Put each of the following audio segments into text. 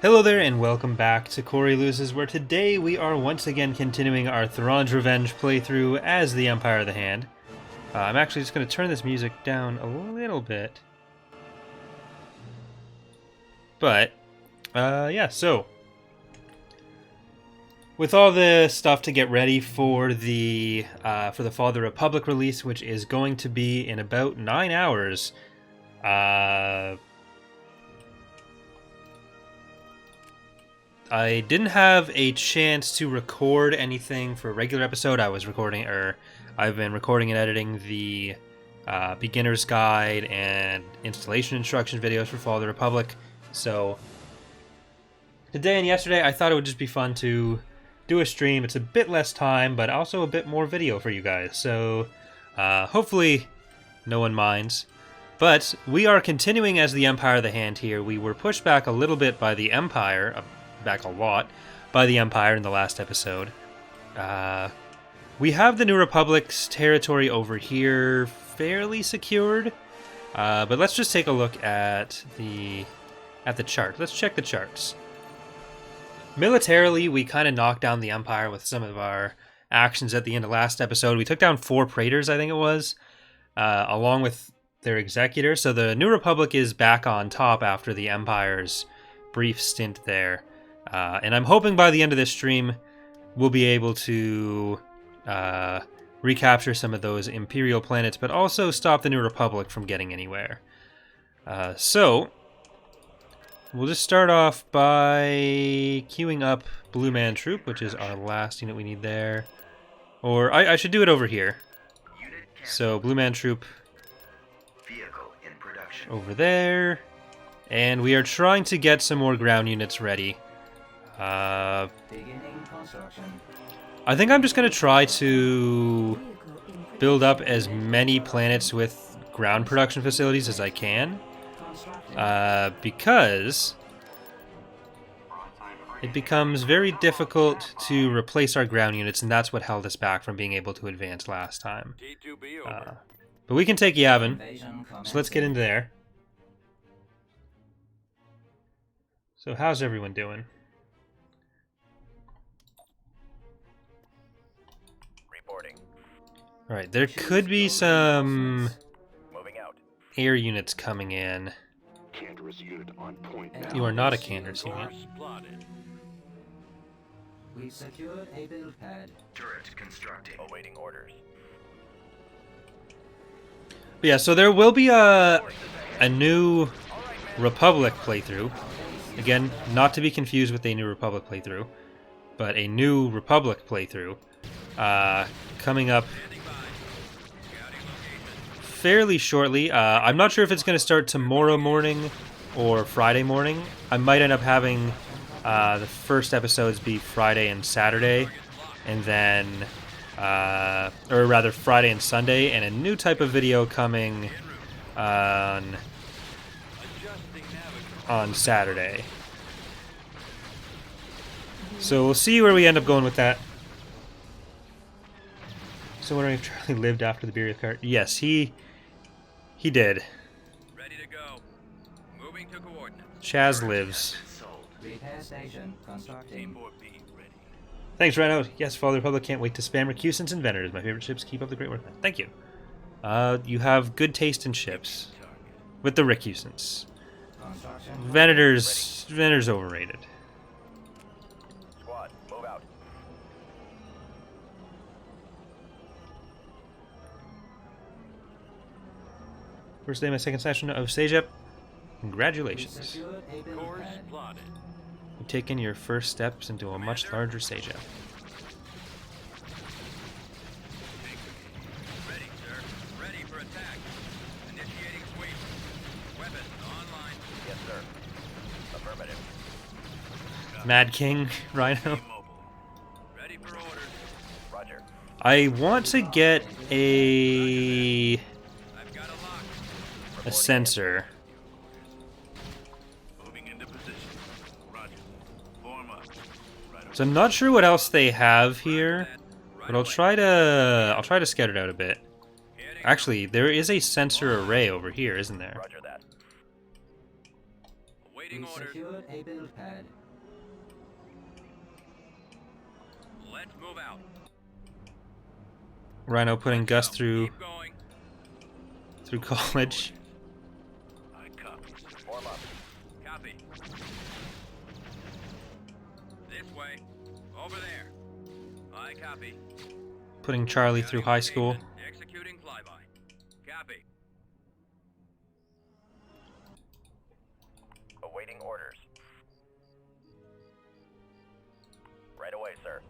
Hello there and welcome back to Corey Loses, where today we are once again continuing our THRAWN'S Revenge playthrough as the Empire of the Hand. I'm actually just going to turn this music down a little bit. But, yeah, so with all the stuff to get ready for the Fall of the Republic release, which is going to be in about 9 hours, I didn't have a chance to record anything for a regular episode. I've been recording and editing the beginner's guide and installation instruction videos for Fall of the Republic. So today and yesterday, I thought it would just be fun to do a stream. It's a bit less time, but also a bit more video for you guys. So hopefully no one minds. But we are continuing as the Empire of the Hand here. We were pushed back a little bit by the Empire, back a lot, by the Empire in the last episode. We have the New Republic's territory over here fairly secured, but let's just take a look at the chart. Let's check the charts. Militarily, we kind of knocked down the Empire with some of our actions at the end of last episode. We took down 4 praetors, I think it was, along with their executor. So the New Republic is back on top after the Empire's brief stint there. And I'm hoping by the end of this stream, we'll be able to recapture some of those Imperial planets, but also stop the New Republic from getting anywhere. So, we'll just start off by queuing up Blue Man Troop, which is our last unit we need there. Or, I should do it over here. So, Blue Man Troop over there. And we are trying to get some more ground units ready. I think I'm just going to try to build up as many planets with ground production facilities as I can, because it becomes very difficult to replace our ground units, and that's what held us back from being able to advance last time. But we can take Yavin, so let's get into there. So how's everyone doing? Alright, there could be some air units coming in. You are not a Canderous unit. We've secured a build pad. Turret constructing. Awaiting orders. But yeah, so there will be a new Republic playthrough. Again, not to be confused with a New Republic playthrough, but a New Republic playthrough coming up fairly shortly. I'm not sure if it's going to start tomorrow morning or Friday morning. I might end up having the first episodes be Friday and Saturday, and then, or rather Friday and Sunday, and a new type of video coming on Saturday. So we'll see where we end up going with that. So wondering if Charlie lived after the Beria cart. Yes, he did. Ready to go. Moving to coordinates. Chaz lives. Repair station constructing. Thanks, Rhino. Yes, Fall of the Republic can't wait to spam recusants and vendors. My favorite ships. Keep up the great work. Thank you. You have good taste in ships. With the recusants. Venators overrated. Squad, move out. First day of my second session of SAGEP. Congratulations. Course plotted. You've taken your first steps into a much larger SAGEP. Ready, sir. Ready for attack. Initiating sweep. Weapons online. Yes, sir. Affirmative. Mad King, Rhino. Ready for orders. Roger. I want to get a sensor. Moving into position. Roger. Form up. So I'm not sure what else they have here, but I'll try to scout it out a bit. Actually, there is a sensor array over here, isn't there? Roger that. Awaiting We orders. secured a build pad. Let's move out. Rhino putting Gus Go. through Keep going. college. I copy. Form up. Copy. This way. Over there. I copy. Putting Charlie through high school. Executing flyby. Copy. Awaiting orders. Right away, sir.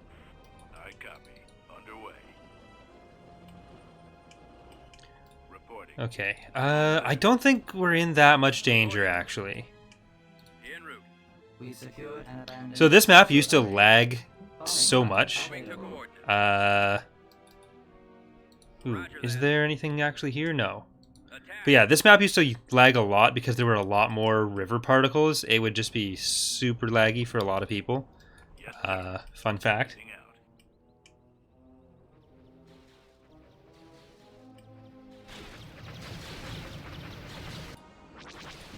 I copy. Underway. Reporting. Okay. I don't think we're in that much danger, actually. En route. We secured an abandoned. So this map used to lag so much. Moving to coordinates. Ooh, is there anything actually here? No. Attack. But yeah, this map used to lag a lot because there were a lot more river particles. It would just be super laggy for a lot of people. Fun fact.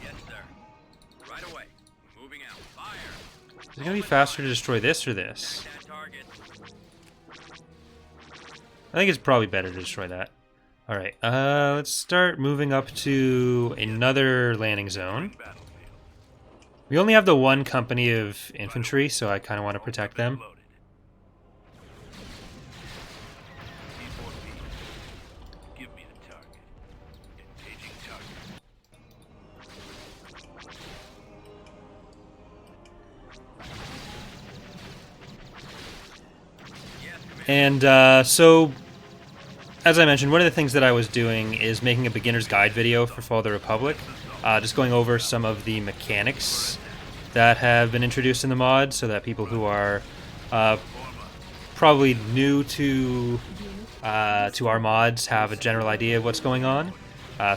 Yes, sir. Right away. Moving out. Fire. Is it going to be faster to destroy this or this? Attack that target. I think it's probably better to destroy that. Alright, let's start moving up to another landing zone. We only have the one company of infantry, so I kind of want to protect them. Give me the target. Engaging target. And so, as I mentioned, one of the things that I was doing is making a beginner's guide video for Fall of the Republic. Just going over some of the mechanics that have been introduced in the mod so that people who are probably new to our mods have a general idea of what's going on.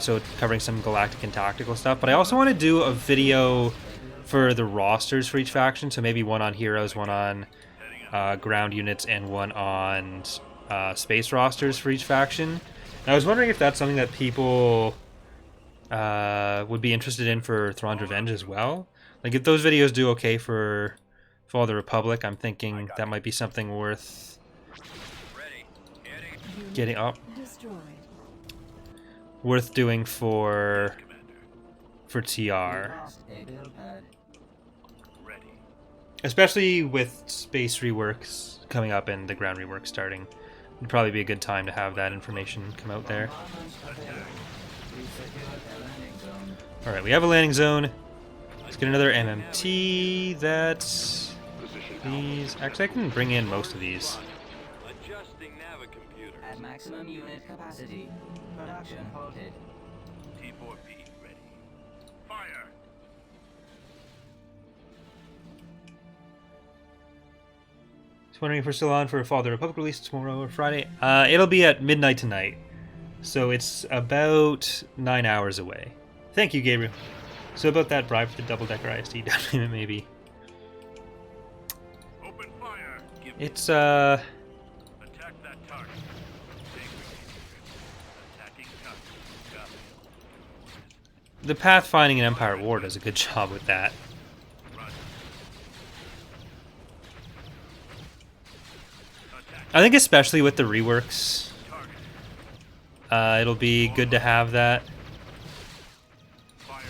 So covering some galactic and tactical stuff. But I also want to do a video for the rosters for each faction. So maybe one on heroes, one on ground units, and one on space rosters for each faction. And I was wondering if that's something that people would be interested in for Thrawn's Revenge as well. Like, if those videos do okay for Fall of the Republic, I'm thinking that might be something worth Ready. Heading. getting up, Destroyed. worth doing for TR, Lost a build pad. Ready. especially with space reworks coming up and the ground rework starting. It'd probably be a good time to have that information come out there. Bombardment available. We secured a landing zone. All right, we have a landing zone. Let's get another MMT. That's these. Actually, I can bring in most of these. Adjusting Navicomputer. At maximum unit capacity. Production halted. T4P ready. Fire. Just wondering if we're still on for Fall of the Republic release tomorrow or Friday. It'll be at midnight tonight, so it's about 9 hours away. Thank you, Gabriel. So about that bribe for the double-decker ISD down payment, maybe. Open fire. Give It's attack that target. Attacking target. Copy. the pathfinding and Empire at War does a good job with that. Roger. Attack I think especially with the reworks, target. it'll be good to have that. Firing.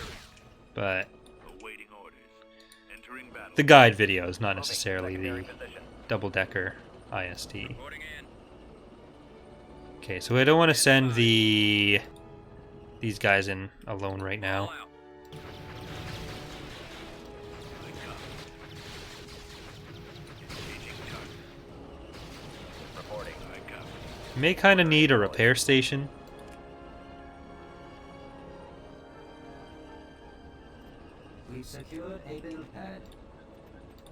But Awaiting orders. Entering battle. the guide videos, not necessarily the double-decker ISD. Reporting in. Okay, so I don't want to send these guys in alone right All now. out. I copy. Engaging target. Reporting. I copy. May kind of need a repair station. We secured a build pad.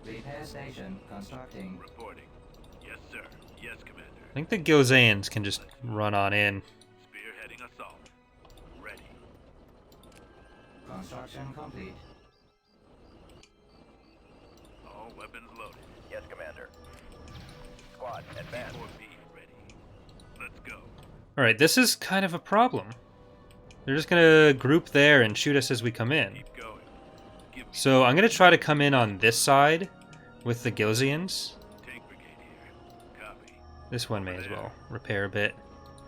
Repair station constructing. Reporting. Yes, sir. Yes, Commander. I think the Gilzans can just run on in. Spearheading assault. Ready. Construction complete. All weapons loaded. Yes, Commander. Squad, advance. T4P ready. Let's go. Alright, this is kind of a problem. They're just gonna group there and shoot us as we come in. Keep going. Give So I'm gonna try to come in on this side with the Gilzians. Tank brigade here. Copy. This one may as well repair a bit.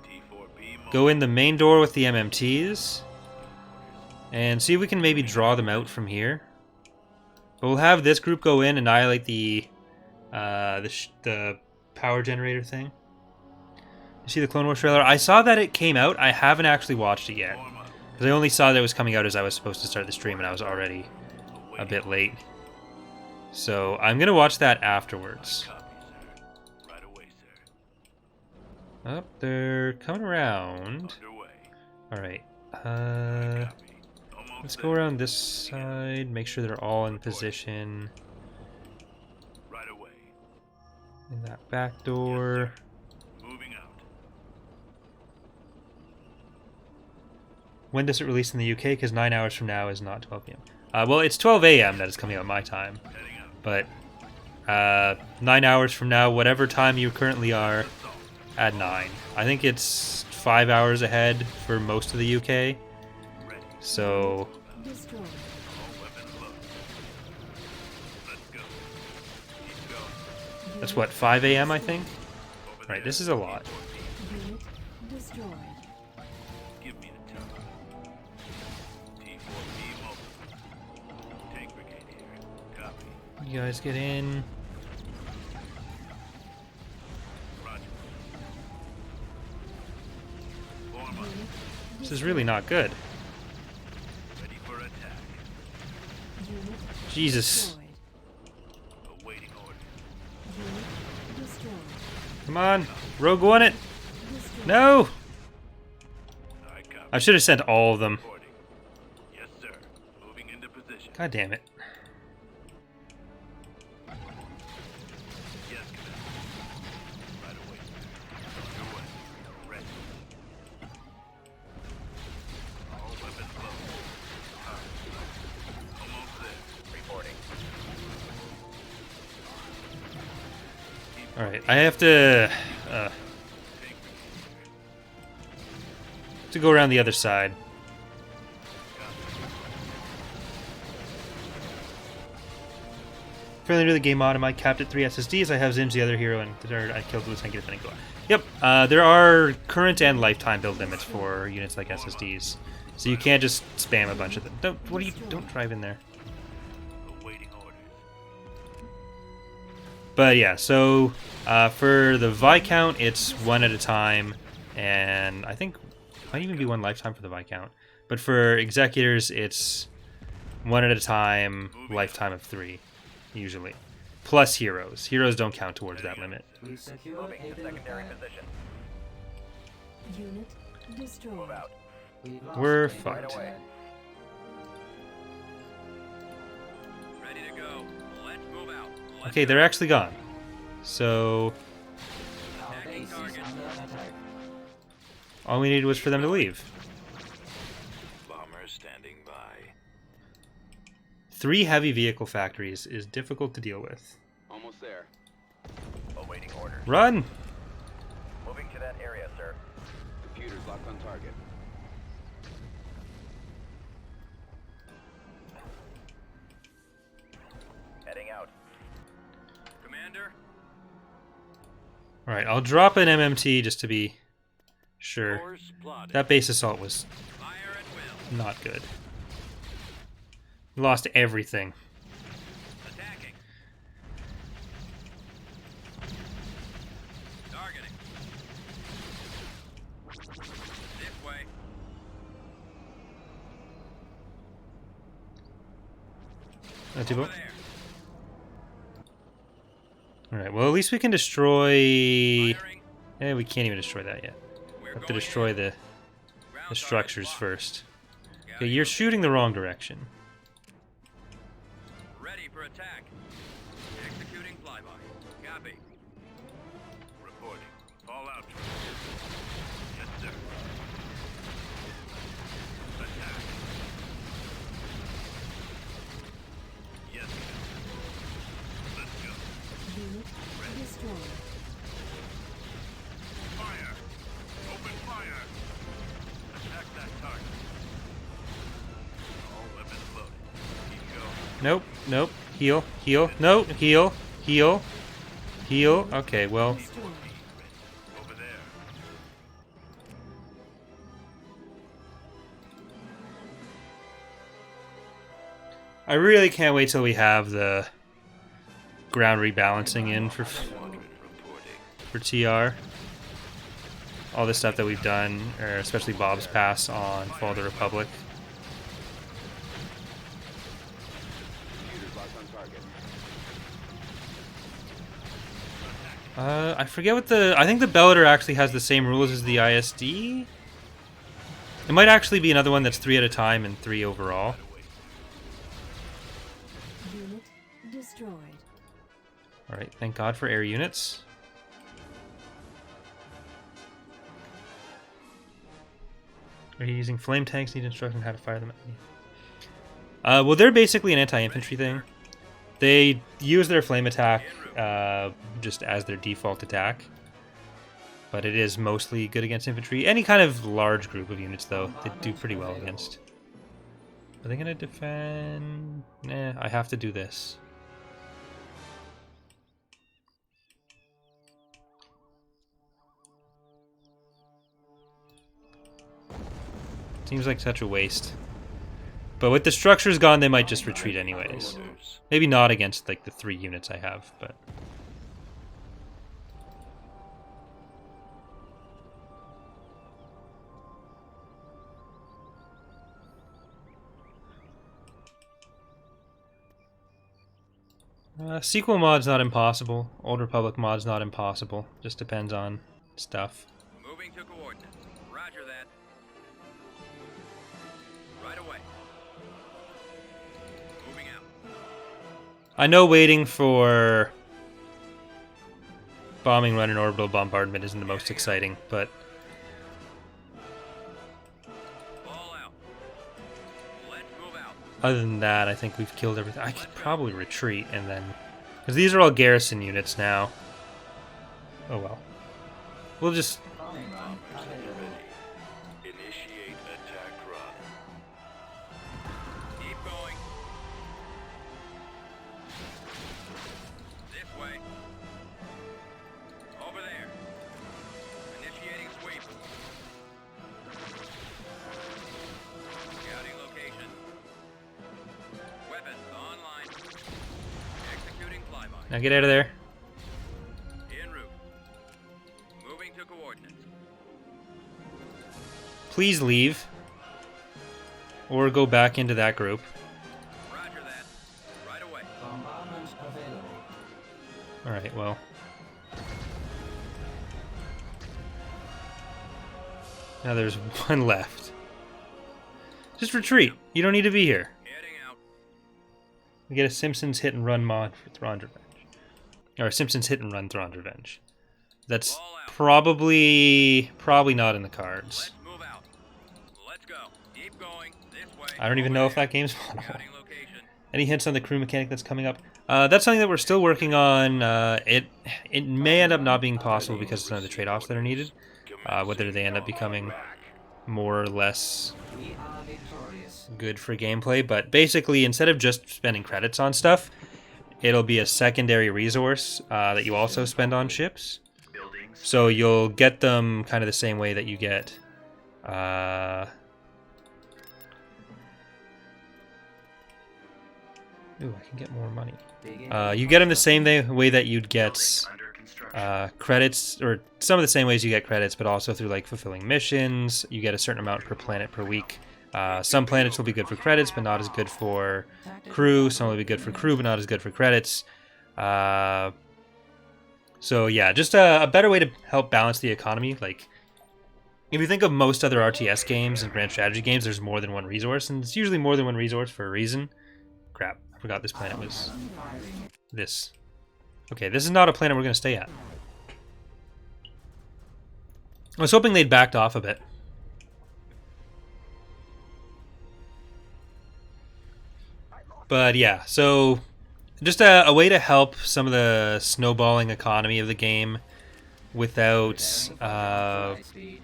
T4B Go in the main door with the MMTs. And see if we can maybe draw them out from here. But we'll have this group go in, annihilate the power generator thing. You see the Clone Wars trailer? I saw that it came out. I haven't actually watched it yet. Because I only saw that it was coming out as I was supposed to start the stream, and I was already a bit late. So I'm going to watch that afterwards. Copy, sir. Right away, sir. Oh, they're coming around. Underway. Alright. Copy. Almost Let's there. go around this side. Make sure they're all in position. Right away. In that back door. Moving out. When does it release in the UK? Because 9 hours from now is not 12 p.m. Well, it's 12 a.m. that is coming out my time. Heading out. But 9 hours from now, whatever time you currently are, at 9. I think it's 5 hours ahead for most of the UK. Ready. So Destroy. All weapons loaded. Let's go. Keep going. that's what, 5 a.m. I think? Over Right, there. this is a lot. Unit destroyed. Give me the tower. T4B mobile. Tank brigade here. Copy. You guys get in. Roger. Form up. This is really not good. Ready for attack. Unit Jesus. destroyed. Awaiting orders. Unit destroyed. Come on. Rogue One it. Destroyed. No! I copy. I should have sent all of them. Reporting. Yes, sir. Moving into position. God damn it. Yes, Commander. Right away. Underway. Ready. All weapons loaded. Almost there. Reporting. Alright, I have to go around the other side. Friendly to the game mod, am I capped at 3 SSDs? I have Zim's the other hero, and third I killed Lieutenant Defending Goa. Yep, there are current and lifetime build limits for units like SSDs. So you can't just spam a bunch of them. Don't drive in there. Awaiting orders. But yeah, so for the Viscount, it's one at a time, and I think might even be one lifetime for the Viscount. But for Executors, it's one at a time, lifetime of 3, usually. Plus heroes. Heroes don't count towards that limit. We secure Moving to Haven secondary Prime. position. Unit destroyed. Move out. We've lost We're Haven fucked. Prime. Ready to go. Let's move out. Let's Okay, they're actually gone. So Our Attacking base is target. under attack. all we needed was for them to leave. Bomber standing by. 3 heavy vehicle factories is difficult to deal with. Almost there. Awaiting orders. Run! Moving to that area, sir. Computers locked on target. Heading out. Commander? Alright, I'll drop an MMT just to be sure. Course plotted. That base assault was Fire at will. not good. Lost everything. Attacking. Targeting. This way. Not too Over bad. there. Alright, well at least we can destroy... Firing. We can't even destroy that yet. We're We have to going destroy in. the Ground target structures locked. first. Okay, Scouting you're on- shooting the wrong direction. Ready for attack. Executing flyby. Copy. Reporting. Fallout. Yes, sir. Attack. Yes, sir. Let's go. Unit destroyed. Fire. Open fire. Attack that target. All weapons loaded. Keep going. Nope. Nope. Heal. Heal. No. Heal. Heal. Heal. Okay, well. Destroyed. Over there. I really can't wait till we have the ground rebalancing in for TR. All the stuff that we've done, or especially Bob's pass on Fall of the Republic. I forget what the... I think the Bellator actually has the same rules as the ISD. It might actually be another one that's 3 at a time and 3 overall. Unit destroyed. Alright, thank God for air units. Are you using flame tanks? Need instructions on how to fire them at me. Well, they're basically an anti-infantry thing. They use their flame attack just as their default attack. But it is mostly good against infantry. Any kind of large group of units, though, they do pretty well against. Are they going to defend? Nah, I have to do this. Seems like such a waste. But with the structures gone, they might just retreat anyways. Maybe not against like the 3 units I have, but... sequel mod's not impossible. Old Republic mod's not impossible. Just depends on stuff. Moving to coordinates. Roger that. Right away. Moving out. I know waiting for bombing run and orbital bombardment isn't the most exciting, but All out. Let's move out. other than that, I think we've killed everything. I could probably retreat and then... Because these are all garrison units now. Oh well. We'll just... Bombing run available. Initiate attack run. Keep going. This way. Over there. Initiating sweep. Scouting location. Weapons online. Executing flyby. Now get out of there. En route. Moving to coordinates. Please leave. Or go back into that group. Roger that. Right away. Bombardment available. Alright, well. Now there's one left. Just retreat. You don't need to be here. Heading out. We get a Simpsons hit and run mod for Thrawn's Revenge. Or a Simpsons hit and run Thrawn's Revenge. That's probably not in the cards. Let's move out. Let's go. Keep going. This way. I don't even know if that game's moddable. Scouting location. Any hints on the crew mechanic that's coming up? That's something that we're still working on. It may end up not being possible because of some of the trade-offs that are needed. Whether they end up becoming more or less We are victorious. good for gameplay, but basically instead of just spending credits on stuff, it'll be a secondary resource that you also spend on ships. So you'll get them kind of the same way that you get ooh, I can get more money. You get them the same way that you'd get credits, or some of the same ways you get credits, but also through like fulfilling missions. You get a certain amount per planet per week. Some planets will be good for credits, but not as good for crew. Some will be good for crew, but not as good for credits. So yeah, just a better way to help balance the economy. Like, if you think of most other RTS games and grand strategy games, there's more than one resource, and it's usually more than one resource for a reason. Crap, I forgot this planet was this. Okay, this is not a planet we're going to stay at. I was hoping they'd backed off a bit. But yeah, so just a way to help some of the snowballing economy of the game without High speed.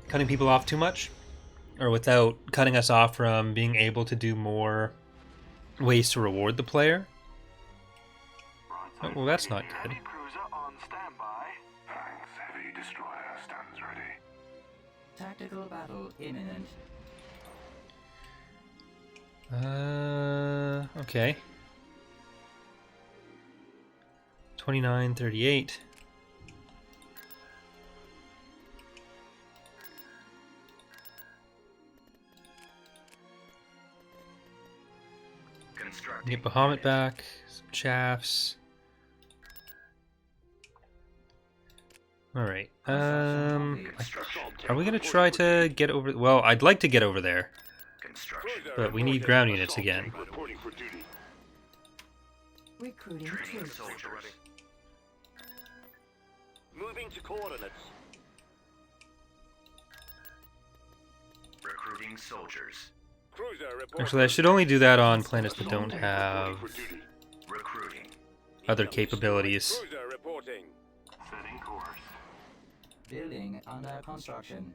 cutting people off too much. or without cutting us off from being able to do more ways to reward the player. Oh, well, that's not good. Heavy cruiser on standby. Thanks, heavy destroyer stands ready. Tactical battle imminent. Okay. 2938. Get Bahamut back, some chaffs. Alright, are we gonna try to get over... Well, I'd like to get over there, but we need ground units again. Reporting for duty. Recruiting troops. Moving to coordinates. Recruiting soldiers. Cruiser reporting. Actually, I should only do that on planets that don't have Recruiting. other capabilities. Cruiser reporting. Setting course. Building under construction.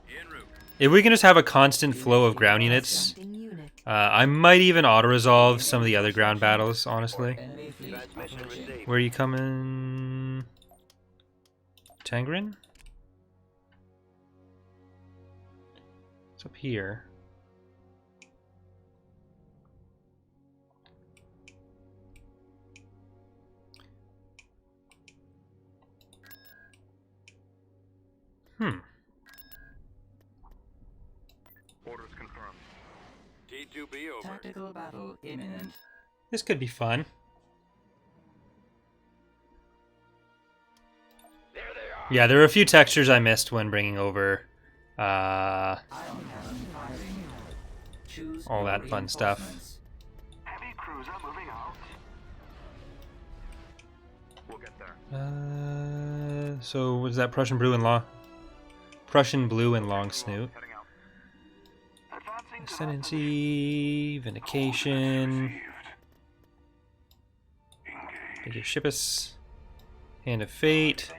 En route. If we can just have a constant flow of ground units, Constructing unit. I might even auto-resolve some of the other ground battles, honestly. Enemy fleet approaching. Where are you coming? Tangren? It's up here. Orders confirmed. T2B over. Tactical battle imminent. This could be fun. Yeah, there were a few textures I missed when bringing over Ion cannon firing. Choose all your that fun stuff. reinforcements. Heavy cruiser moving out. We'll get there. So was that Prussian blue and long? Prussian blue and long snoot. Heading out. Advancing to Ascendancy, Vindication, Big Shippus, Hand of Fate,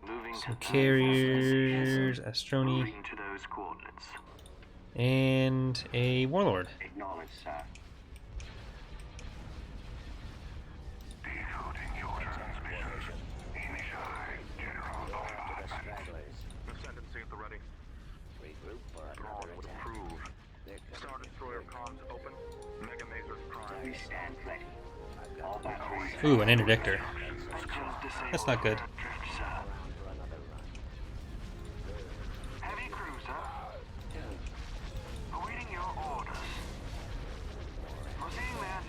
moving some carriers, Astroni, moving to those coordinates. and a Warlord. Acknowledge, sir. Decoding your transmission. Initialize general bombardment. Ascendancy at the ready. Regroup for Drawn another would attack. approve. Star Destroyer comms open. Mega Mazers prime. We stand ready. All batteries. Ooh, an interdictor. That's not good. Heavy cruiser. Awaiting your orders. Proceeding there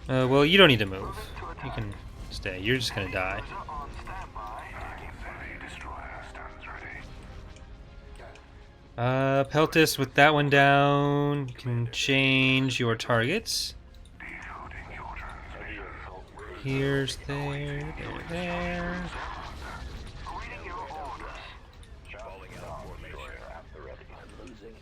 now. Well, you don't need to move. You can stay. You're just gonna die. Cruiser on standby. Heavy destroyer stands ready. Peltis, with that one down, you can change your targets. Decoding your transmission. Here's there, there. Awaiting your orders. Falling out of formation. I'm losing.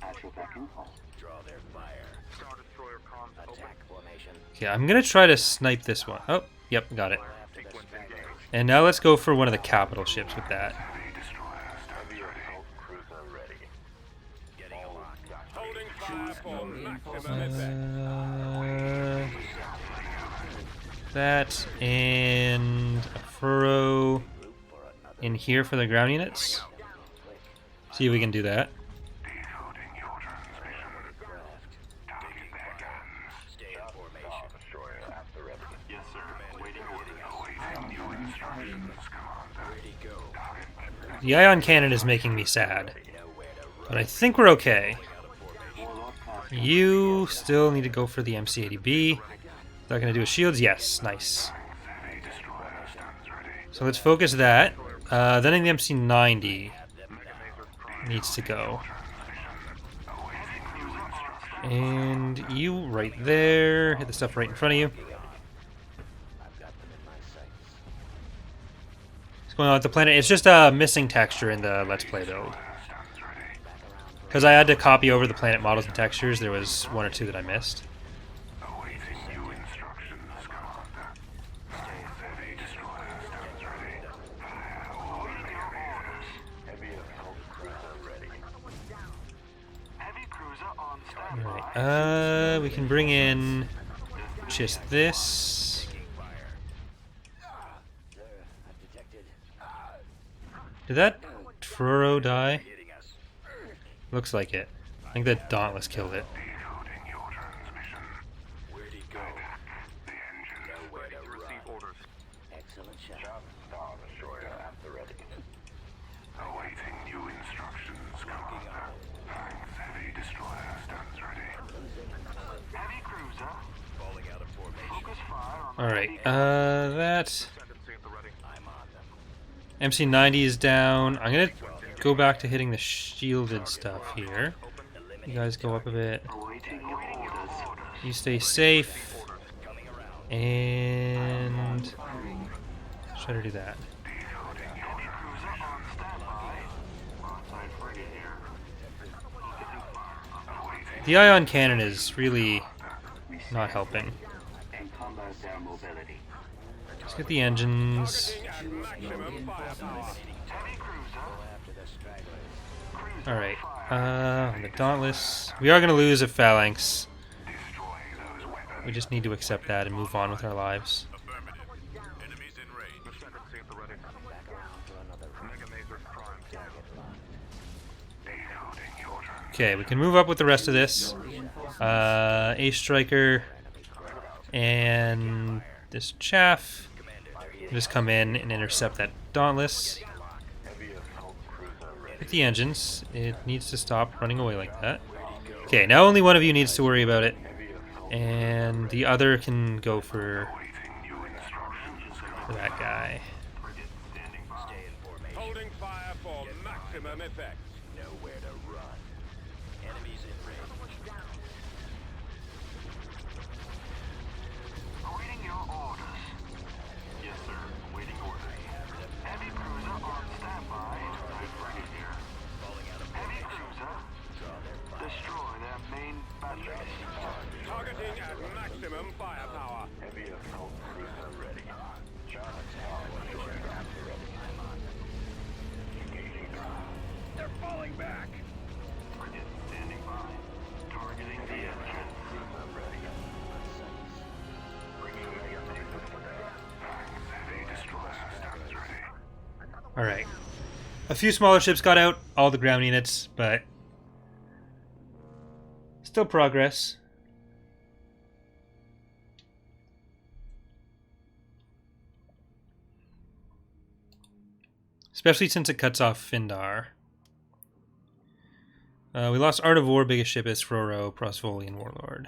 At your beck and call. Draw their fire. Star Destroyer comms open. Attack formation. Okay, I'm gonna try to snipe this one. Oh, yep, got it. Sequence engaged. And now let's go for one of the capital ships with that. Heavy destroyer stands ready. Cruiser ready. Getting a lock. Holding fire for maximum effect. That and a furrow in here for the ground units. See if we can do that. Decoding your transmission. Target their guns. Stay in formation. Destroyer at the ready. Yes, sir. Waiting orders. Awaiting new instructions, Commander. Ready go. Target The ion cannon is making me sad, but I think we're okay. You still need to go for the MC-80B. Is that going to do with shields? Yes, nice. heavy destroyer stands ready. So let's focus that. Then in the MC-90 needs to go. And you right there. Hit the stuff right in front of you. What's going on with the planet? It's just a missing texture in the Let's Play build. Because I had to copy over the planet models and textures, there was one or two that I missed. Awaiting new instructions, Commander. Heavy destroyer stands ready. Fire all orders. Heavy Alright, we can bring in just this. Did that Truro die? Looks like it. I think that Dauntless killed it. Decoding your transmission. Where'd he go? The engine is ready to receive orders. Excellent shot. Star Destroyer at the ready. Awaiting new instructions, Commander. Thanks, Heavy Destroyer stands ready. Heavy Cruiser. Falling out of formation. Focus fire on Alright, that ascendancy at the ready. I'm on them. MC90 is down. I'm gonna go back to hitting the shielded stuff here. You guys go up a bit. Awaiting your orders. You stay safe. And try to do that. Decoding your cruiser on standby. Onside frigate here. Awaiting The ion cannon is really not helping. and combat air mobility. Let's get the engines. Heavy cruiser. Alright, the Dauntless. We are going to lose a Phalanx. Destroy those weapons. We just need to accept that and move on with our lives. Affirmative. Enemies in range. Ascendancy at the ready. Mega Maser's prime. Decoding your transmission. Okay, we can move up with the rest of this. Ace Striker and this chaff. Just come in and intercept that Dauntless. Hit the engines. It needs to stop running away like that. Okay, now only one of you needs to worry about it. And the other can go for that guy. Stay in formation. Holding fire for maximum effect. Nowhere to run. Enemies in range. Awaiting your orders. Yes, sir. Awaiting orders. Heavy cruiser on standby. Onside frigate here. Falling out of Heavy formation. cruiser. Draw their fire. Destroy their main batteries. Targeting at maximum firepower. Heavy assault cruiser ready. They're falling back. Frigate standing by. Targeting the engine. Cruiser ready. Bringing Mega Maser to bear. Thanks, Heavy Destroyer stands ready. Alright. A few smaller ships got out, all the ground units, but still progress. Especially since it cuts off Findar. We lost Art of War, biggest ship is Froro, Prosvolian Warlord.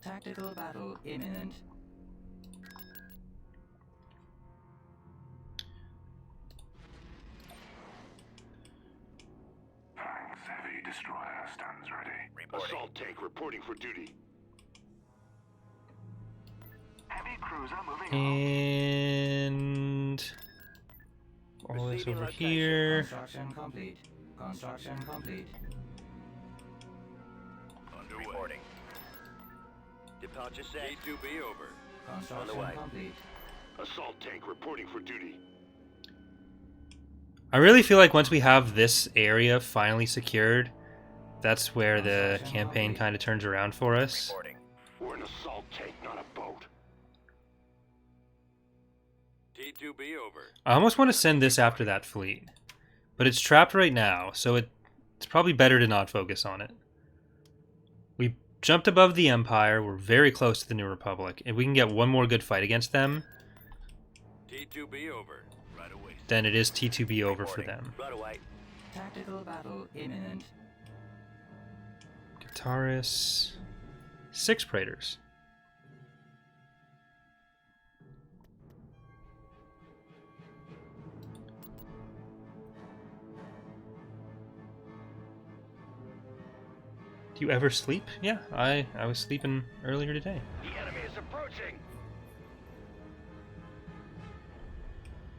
Tactical battle imminent. Thanks, Heavy Destroyer stands ready. Reporting. tank reporting for duty. Heavy cruiser moving And all this over here. Construction complete. Construction complete. Underway. Reporting. Departure set. A2B over. Construction way. complete. Assault tank reporting for duty. I really feel like once we have this area finally secured, that's where the campaign kind of turns around for us. Reporting. We're an assault tank, not a boat. T2B over. I almost want to send this after that fleet, but it's trapped right now, so it's probably better to not focus on it. We jumped above the Empire, we're very close to the New Republic. If we can get one more good fight against them, T2B over. Right away. then it is T2B over for them. Right away. Tactical battle imminent. Guitaris, 6 Praetors. Do you ever sleep? Yeah, I was sleeping earlier today. The enemy is approaching.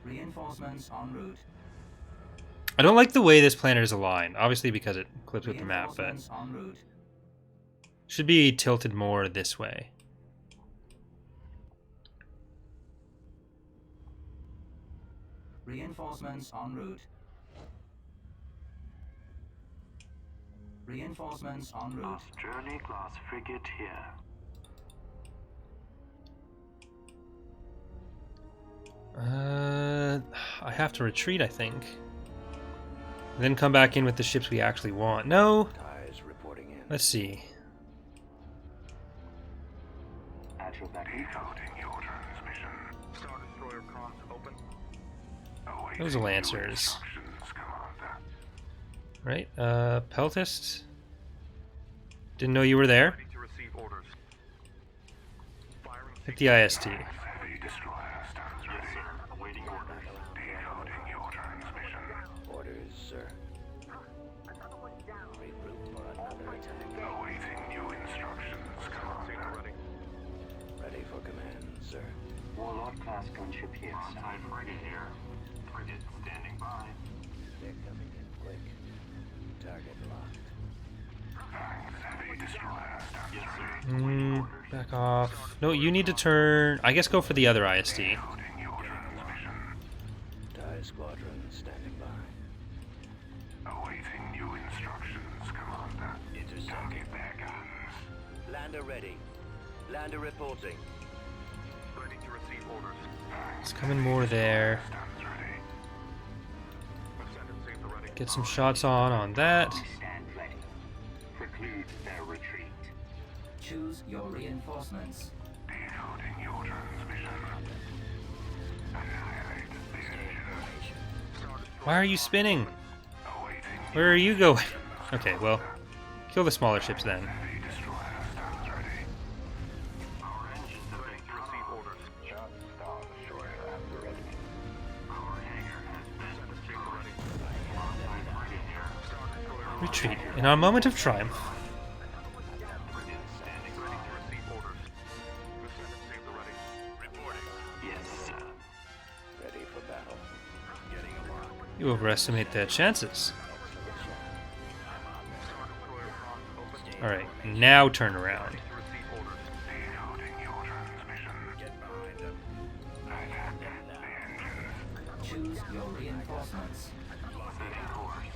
Reinforcements en route. I don't like the way this planet is aligned, obviously because it clips with the map, but Reinforcements en route. should be tilted more this way. Reinforcements en route. Reinforcements en route. Journey class frigate here. I have to retreat, I think. Then come back in with the ships we actually want. No! Ties reporting in. Let's see. At your back. Decoding your transmission. Star Destroyer comms open. Those are Lancers. Right, Peltist? Didn't know you were there. Hit the IST. Heavy destroyer stands ready. Yes, sir. Awaiting orders. Decoding your transmission. Orders, sir. Regroup for another attack. Awaiting new instructions, Commander. Ready for command, sir. Warlord class gunship here. Onside frigate here. Frigate standing by. They're coming in quick. Target locked. Heavy destroyer stands ready. Back off. No, you need to turn... I guess go for the other IST. Decoding your transmission. TIE squadron standing by. Awaiting new instructions, Commander. Target their guns. Lander ready. Lander reporting. Ready to receive orders. It's coming more there. Stands ready. Ascend and save the ready. Get some shots on that. Stand ready. Preclude their retreat. Choose your reinforcements. Decoding your transmission. Annihilate the engine. Why are you spinning? Awaiting Where are you going? Okay, well, kill the smaller ships then. heavy destroyer stands ready. Our engines are ready to receive orders. Just Star Destroyer at the ready. Our hangar has been ready. Onside frigate here. Star Destroyer Retreat in our moment of triumph. frigate standing ready to receive orders. Ascend and save the ready. Reporting. Yes, sir. Ready for battle. Getting a lock. You overestimate their chances. Alright, now turn around. Decoding your transmission. Get behind them. Attack the engines. Choose your reinforcements. Setting course.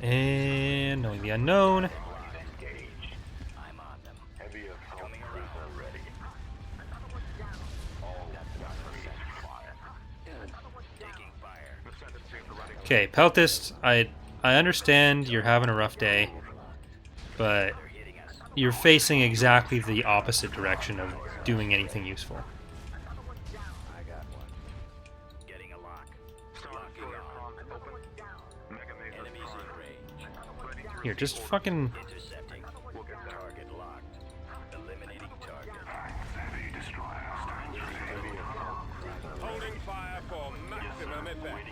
And knowing the unknown. Engage. I'm on them. Heavy assault cruiser ready. All weapons fire. Taking fire. Ascend and save the ready. Okay, Peltist, I understand you're having a rough day, but Hitting us. you're facing exactly the opposite direction of doing anything useful. I got one. Getting a lock. Star Destroyer comms open. Mega Mazer Enemies in range. ready to Here, just fucking... Intercepting. Target locked. Eliminating target. heavy destroyer stands ready. Holding fire for maximum effect.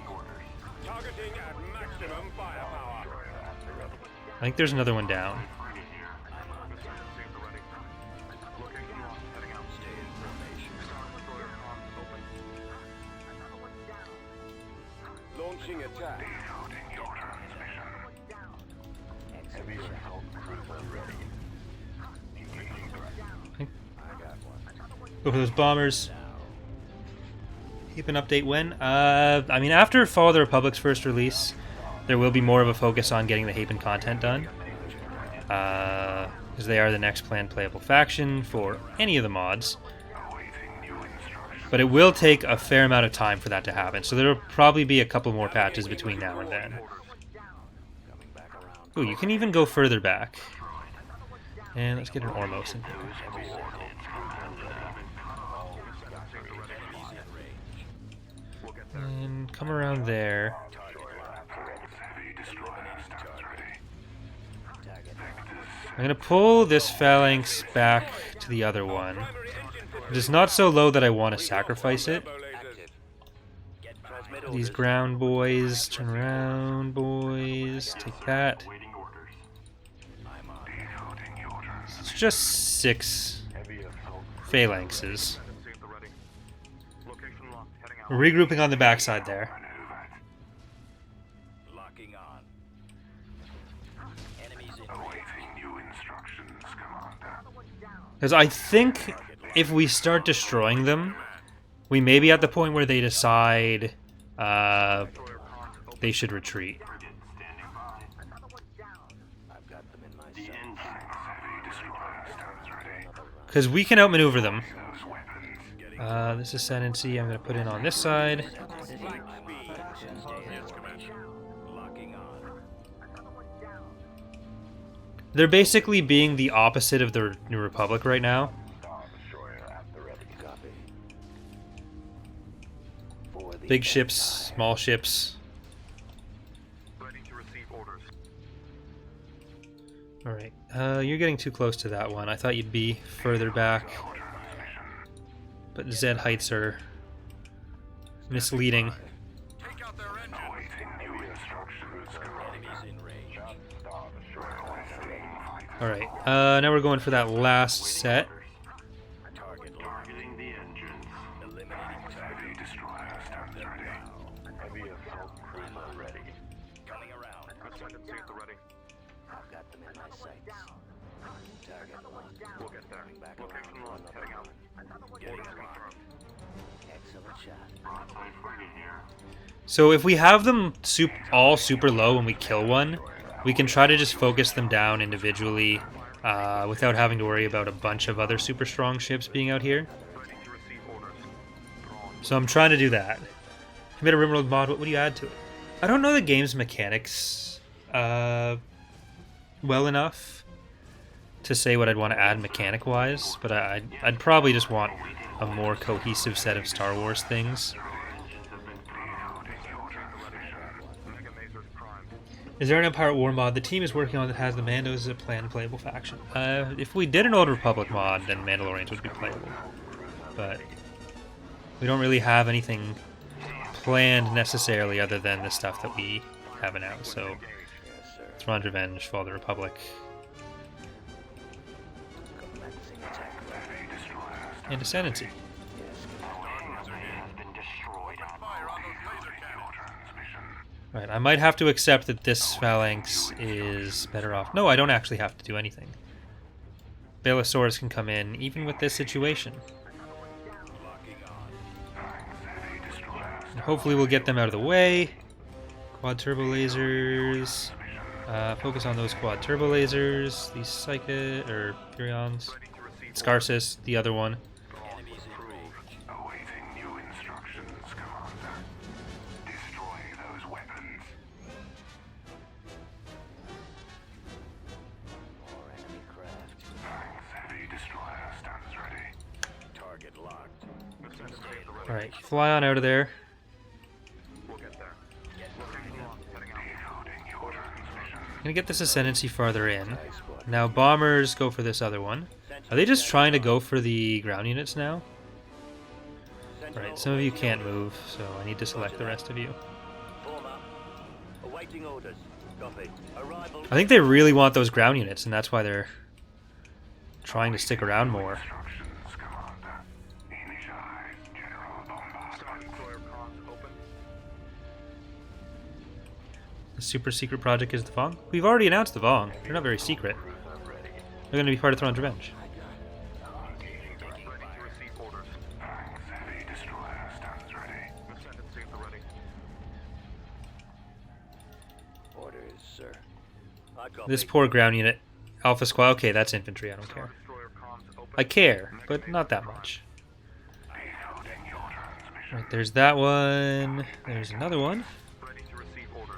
Targeting at maximum firepower. I think there's another one down. Stay in formation. Launching attack. Decoding your transmission. Heavy assault cruiser ready. Engaging threat. I got one. Go for those bombers. Keep an update when? I mean, after Fall of the Republic's first release, there will be more of a focus on getting the Haven content done. Because they are the next planned playable faction for any of the mods. Awaiting new instructions. But it will take a fair amount of time for that to happen, so there will probably be a couple more patches between now and then. Coming back around. Ooh, you can even go further back. And let's get an Ormos in here. And come around there. Heavy destroyer stands ready. I'm gonna pull this phalanx back to the other one. It is not so low that I want to sacrifice it. Get transmit These orders. ground boys, turn around, boys. Take that. Awaiting orders. I'm on. Decoding your transmission. It's just 6 Heavy assault phalanxes. save the ready. Location locked. Heading out. We're regrouping on the backside there. Locking on. Enemies in range. Awaiting new instructions, Commander. Because I think if we start destroying them, we may be at the point where they decide they should retreat. Frigate standing by. my The sights. engine heavy destroyer stands ready. Because we can outmaneuver them. Those weapons. This ascendancy I'm going to put in on this side. Locking on. They're basically being the opposite of the New Republic right now. Star destroyer at the ready. Copy. For the Big ships, small ships. Ready to receive orders. Alright, you're getting too close to that one. I thought you'd be further back. But Z heights are misleading. Take out their engines. Awaiting new instructions. enemies in range. Star destroyer receiving. Alright, now we're going for that last set. Target locked. Targeting the engines. Eliminating Heavy target. destroyer stands ready. Heavy assault cruiser ready. Coming around. Ascendancy at the ready. I've got them in my sights. Target locked. We'll get there. Coming back Location around. locked. Heading out. Getting Orders locked. confirmed. Excellent shot. Broadside friendly here. So if we have them all super low when we kill one, we can try to just focus them down individually without having to worry about a bunch of other super strong ships being out here. Ready to receive orders. So I'm trying to do that. You made a Rimworld mod, what would you add to it? I don't know the game's mechanics well enough to say what I'd want to add mechanic-wise, but I'd probably just want a more cohesive set of Star Wars things. Mega Mazers Prime. Is there an Empire War mod the team is working on that has the Mandos as a planned playable faction? If we did an Old Republic mod, then Mandalorians would be playable. But we don't really have anything planned necessarily other than the stuff that we have announced. So Yes, sir. Thrawn's Revenge, Fall of the Republic, Commencing attack. Heavy destroyer stands and Ascendancy. has been destroyed. Fire on those laser cannons. Transmission. Right, I might have to accept that this phalanx is better off. No, I don't actually have to do anything. Balosaurus can come in, even with this situation. Locking on. Heavy destroyer And hopefully we'll get them out of the way. Quad turbo lasers. Focus on those quad turbo lasers. These Psyche or Furions. ready to receive Scarsis, the other one. Enemies in range. awaiting new instructions, Commander. Destroy those weapons. More enemy craft. Heavy destroyer stands ready. Target locked. Alright, fly on out of there. We'll get there. Location locked. Heading out. Decoding your transmission. Gonna get this Ascendancy farther in. Now bombers go for this other one. Are they just trying to go for the ground units now? Right, some of you can't move, so I need to select the rest of you. Form up. Awaiting orders. Copy. Arrival. I think they really want those ground units, and that's why they're trying to stick around more. Instructions, Commander. Initialize general bombardment. Destroyer comms open. The super secret project is the Vong. We've already announced the Vong. They're not very secret. They're going to be part of Thrawn's Revenge. Ready to receive orders. Heavy destroyer stands ready. Ascendancy at the ready. Orders, sir. I copy. This poor ground unit. Alpha Squad. Okay, that's infantry. I don't care. Destroyer comms open. I care, but not that much. Decoding your transmission. Right, there's that one. There's another one. Ready to receive orders.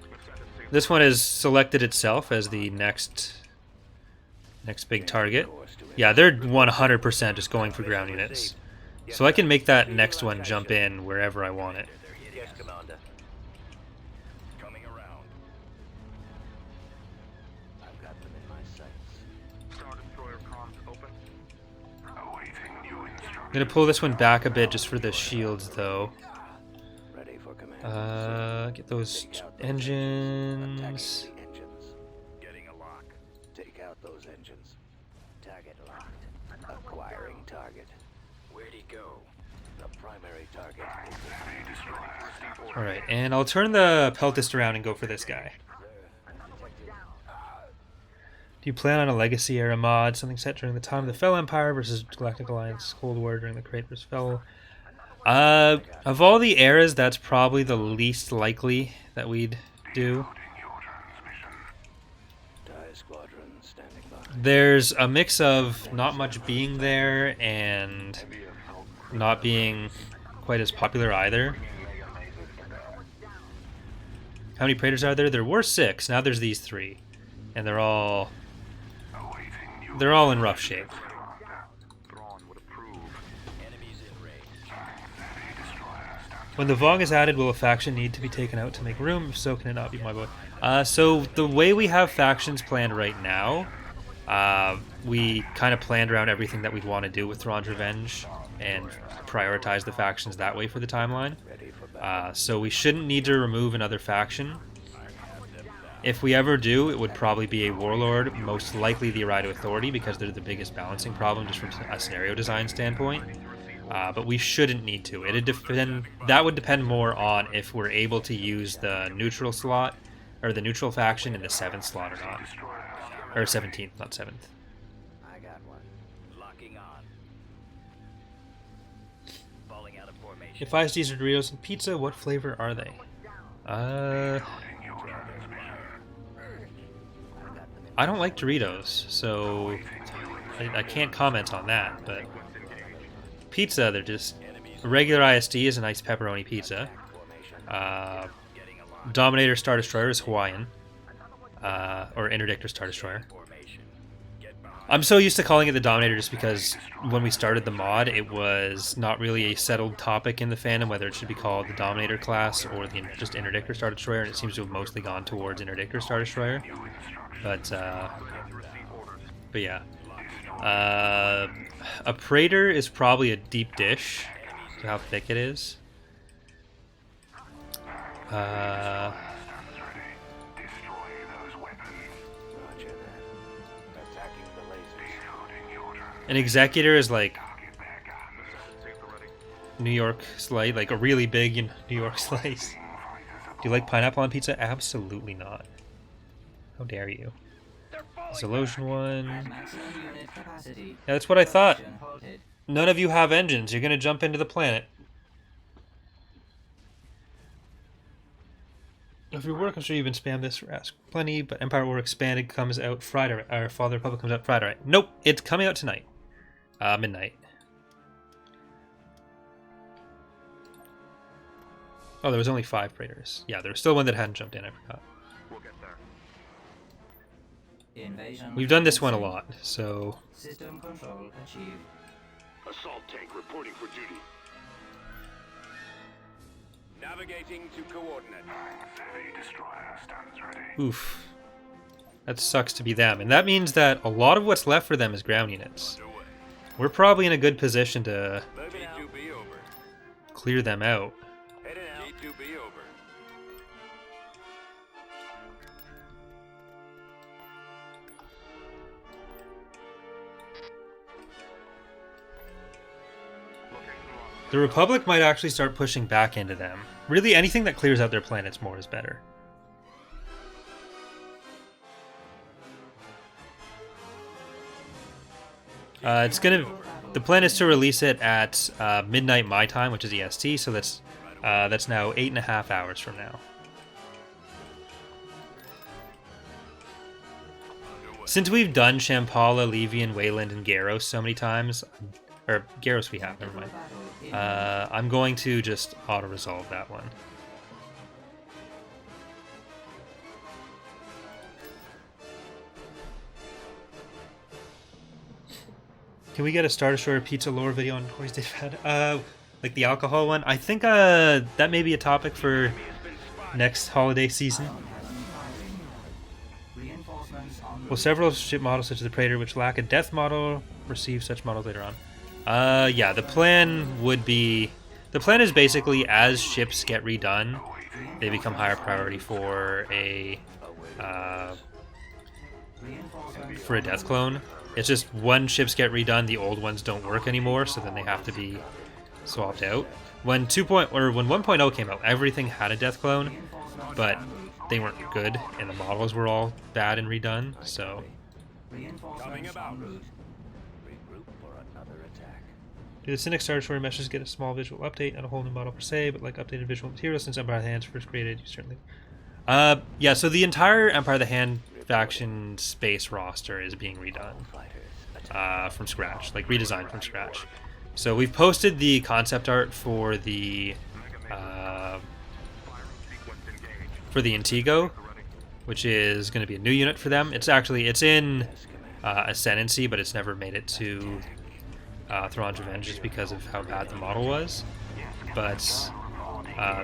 Ascendancy. This one has selected itself as the next big target. Yeah, they're 100% just going for ground units. So I can make that next one jump in wherever I want it. Yes, Commander. Coming around. I've got them in my sights. Star destroyer comms open. Awaiting new instructions. I'm gonna pull this one back a bit just for the shields, though. Ready for command. Get those Take out those engines. Attacking the engines. Getting a lock. Take out those engines. Target locked. Acquiring target. Where'd he go? The primary target is the Heavy destroyer. All right, and I'll turn the peltist around and go for this guy. Do you plan on a Legacy era mod, something set during the time of the Fel Empire versus Galactic Alliance Cold War during the Crate vs. Fel? Of all the eras, that's probably the least likely that we'd do. Decoding your transmission. TIE squadron standing by. There's a mix of not much being there and not being quite as popular either. How many Praetors are there? There were 6. Now there's these 3, and they're all in rough shape. When the Vong is added, will a faction need to be taken out to make room? If so, can it not be my boy? So the way we have factions planned right now, we kind of planned around everything that we'd want to do with Thrawn's Revenge and prioritize the factions that way for the timeline. So we shouldn't need to remove another faction. If we ever do, it would probably be a Warlord, most likely the Arido Authority, because they're the biggest balancing problem just from a scenario design standpoint. But we shouldn't need to. That would depend more on if we're able to use the neutral slot, or the neutral faction in the 7th slot or not. Or 17th, not 7th. I got one. Locking on. Falling out of formation. If ISDs are Doritos and pizza, what flavor are they? I don't like Doritos, so I can't comment on that, but pizza, they're just regular ISD is a nice pepperoni pizza. Dominator Star Destroyer is Hawaiian, or Interdictor Star Destroyer. I'm so used to calling it the Dominator just because when we started the mod, it was not really a settled topic in the fandom whether it should be called the Dominator class or the just Interdictor Star Destroyer, and it seems to have mostly gone towards Interdictor Star Destroyer. But yeah. A Praetor is probably a deep dish, to how thick it is. Roger that. Attacking the lasers. An Executor is like New York slice, like a really big New York slice. Do you like pineapple on pizza? Absolutely not. How dare you? Zolosion one. Yeah, that's what I thought. None of you have engines. You're gonna jump into the planet. If you work, I'm sure you've been spammed this or asked plenty, but Empire War Expanded comes out Friday, or Father Republic comes out Friday, right? Nope, it's coming out tonight. Midnight. Oh, there was only 5 Praetors. Yeah, there was still one that hadn't jumped in, I forgot. We've done this one a lot, so... System control achieved. Assault tank reporting for duty. Navigating to coordinates. Heavy destroyer stands ready. Oof. That sucks to be them, and that means that a lot of what's left for them is ground units. We're probably in a good position to G2B over. clear them out. Heading out. G2B over. The Republic might actually start pushing back into them. Really, anything that clears out their planets more is better. The plan is to release it at midnight my time, which is EST, so that's now 8.5 hours from now. Since we've done Shambhala, Levian, Wayland, and Garros so many times, or Garros we have, never mind. I'm going to just auto-resolve that one. Can we get a Star Destroyer pizza lore video on Corey's Day Fed? Like the alcohol one? I think that may be a topic for next holiday season. Will several ship models such as the Praetor, which lack a death model, receive such models later on? Yeah, the plan would be... The plan is basically, as ships get redone, they become higher priority for a death clone. It's just when ships get redone, the old ones don't work anymore, so then they have to be swapped out. When 1.0 came out, everything had a death clone, but they weren't good, and the models were all bad and redone, so... Coming about. Regroup for another attack. Do the Cynic Star Destroyer meshes get a small visual update, not a whole new model per se, but like updated visual material since Empire of the Hand's first created, you certainly... yeah, so the entire Empire of the Hand faction space roster is being redone from scratch, like redesigned from scratch. So we've posted the concept art for the Intigo, which is going to be a new unit for them. It's in Ascendancy, but it's never made it to Thrawn's Revenge just because of how bad the model was. But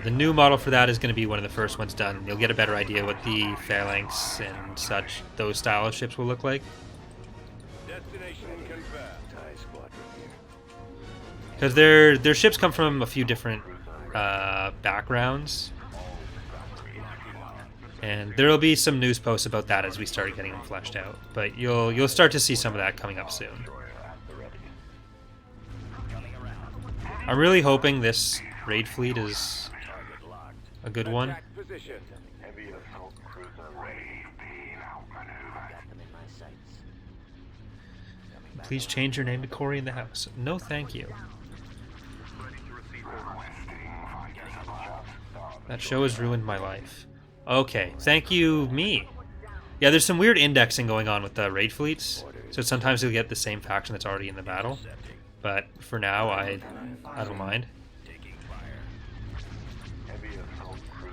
the new model for that is going to be one of the first ones done. You'll get a better idea what the Phalanx and such, those style of ships will look like. Destination confirmed. Because their ships come from a few different backgrounds. And there'll be some news posts about that as we start getting them fleshed out. But you'll start to see some of that coming up soon. I'm really hoping this raid fleet is a good one. Attack position. Heavy assault cruiser ready. Being outmaneuvered. Got them in my sights. Coming back. Please change your name to Corey in the house. No, thank you. That show has ruined my life. Okay, thank you, me. Yeah, there's some weird indexing going on with the raid fleets, so sometimes you'll get the same faction that's already in the battle. But for now, I don't mind.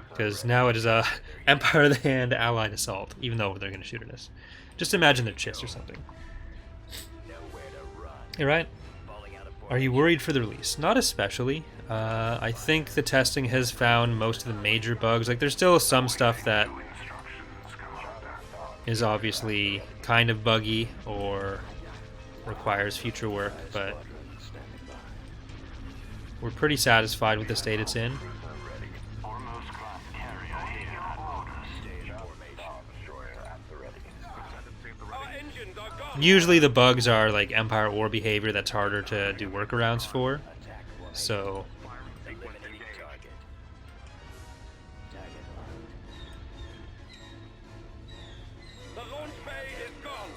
Because now it is a Empire of the Hand Allied Assault, even though they're going to shoot at us. Just imagine they're chiss or something. Hey, right? Are you worried for the release? Not especially. I think the testing has found most of the major bugs. Like, there's still some stuff that is obviously kind of buggy or requires future work, but we're pretty satisfied with the state it's in. Usually the bugs are like Empire War behavior that's harder to do workarounds for. So The launch bay is gone.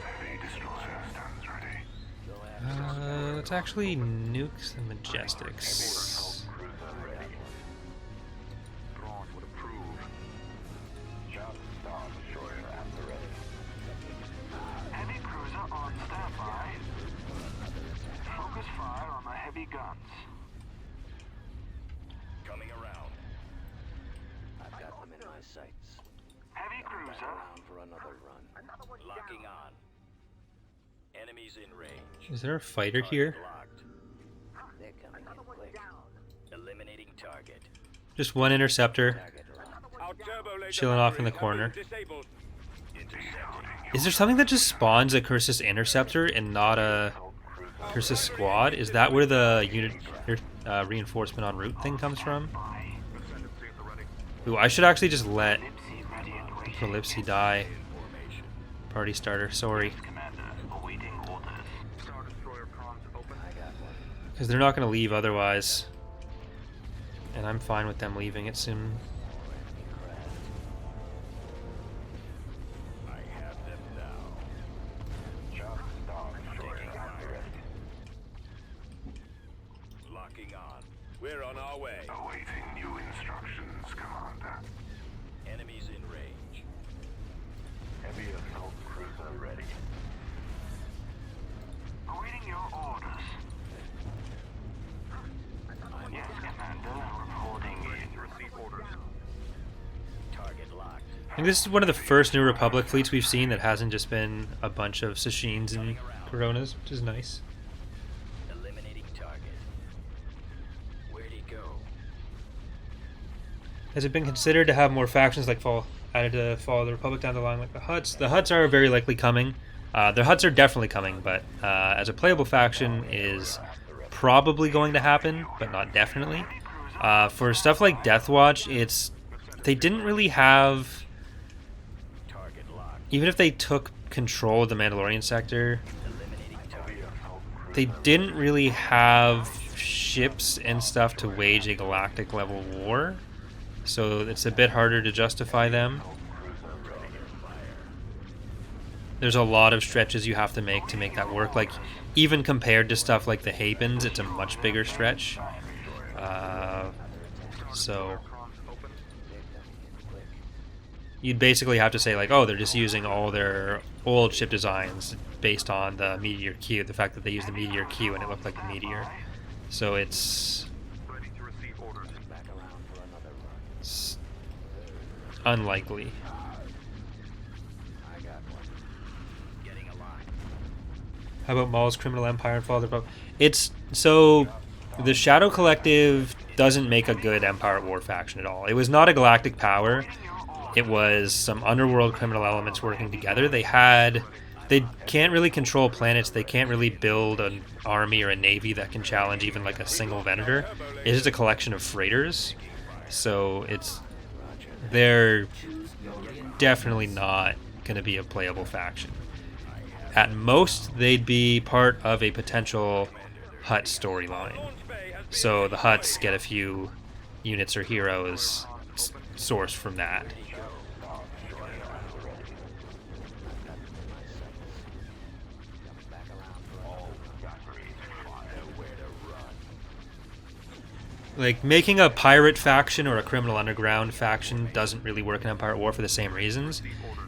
Heavy destroyer stands ready. let's actually nuke the Majestics. Thrawn would approve. Just Star Destroyer at the ready. Heavy cruiser on standby. Focus fire on the heavy guns. Coming around. I've got them in my sights. Heavy Back cruiser. around for another run. Locking on. Enemies in range. Is there a fighter here? Locked. They're coming in quick. Eliminating target. Just one interceptor. Target locked. Our turbo laser Chilling off in the batteries have corner. been disabled. Intercepting. Is there something that just spawns a Cursus interceptor and not a Cursus squad? Is that where the unit reinforcement en route thing comes from? Ooh, I should actually just let Prolipsy die. Party starter, sorry. Commander, awaiting orders. Star Destroyer comms open. I got one. Because they're not going to leave otherwise. And I'm fine with them leaving it soon. I have them now. Just Star Destroyer at the ready. Locking on. We're on our way. Awaiting new instructions, Commander. Enemies in range. Heavy assault cruiser ready. Awaiting your orders. Yes, Commander. Reporting in. Receive orders. Target locked. I think this is one of the first New Republic fleets we've seen that hasn't just been a bunch of Sashins and Coronas, which is nice. Eliminating target. Where'd he go? Has it been considered to have more factions like added to follow the Republic down the line, like the Hutts? The Hutts are very likely coming. The Hutts are definitely coming, but as a playable faction is probably going to happen, but not definitely. For stuff like Death Watch, they didn't really have, Target locked. even if they took control of the Mandalorian sector, Eliminating target. they didn't really have ships and stuff to wage a galactic level war. So it's a bit harder to justify them. There's a lot of stretches you have to make that work. Like, even compared to stuff like the Habens, it's a much bigger stretch. So you'd basically have to say like, oh, they're just using all their old ship designs based on the Meteor Q, the fact that they used the Meteor Q and it looked like the Meteor. So it's unlikely. How about Maul's Criminal Empire and Father Bob? It's so the Shadow Collective doesn't make a good Empire at War faction at all. It was not a galactic power. It was some underworld criminal elements working together. They can't really control planets. They can't really build an army or a navy that can challenge even like a single Venator. It is a collection of freighters. So they're definitely not going to be a playable faction. At most, they'd be part of a potential Hutt storyline. So the Hutts get a few units or heroes sourced from that. Like, making a pirate faction or a criminal underground faction doesn't really work in Empire at War for the same reasons.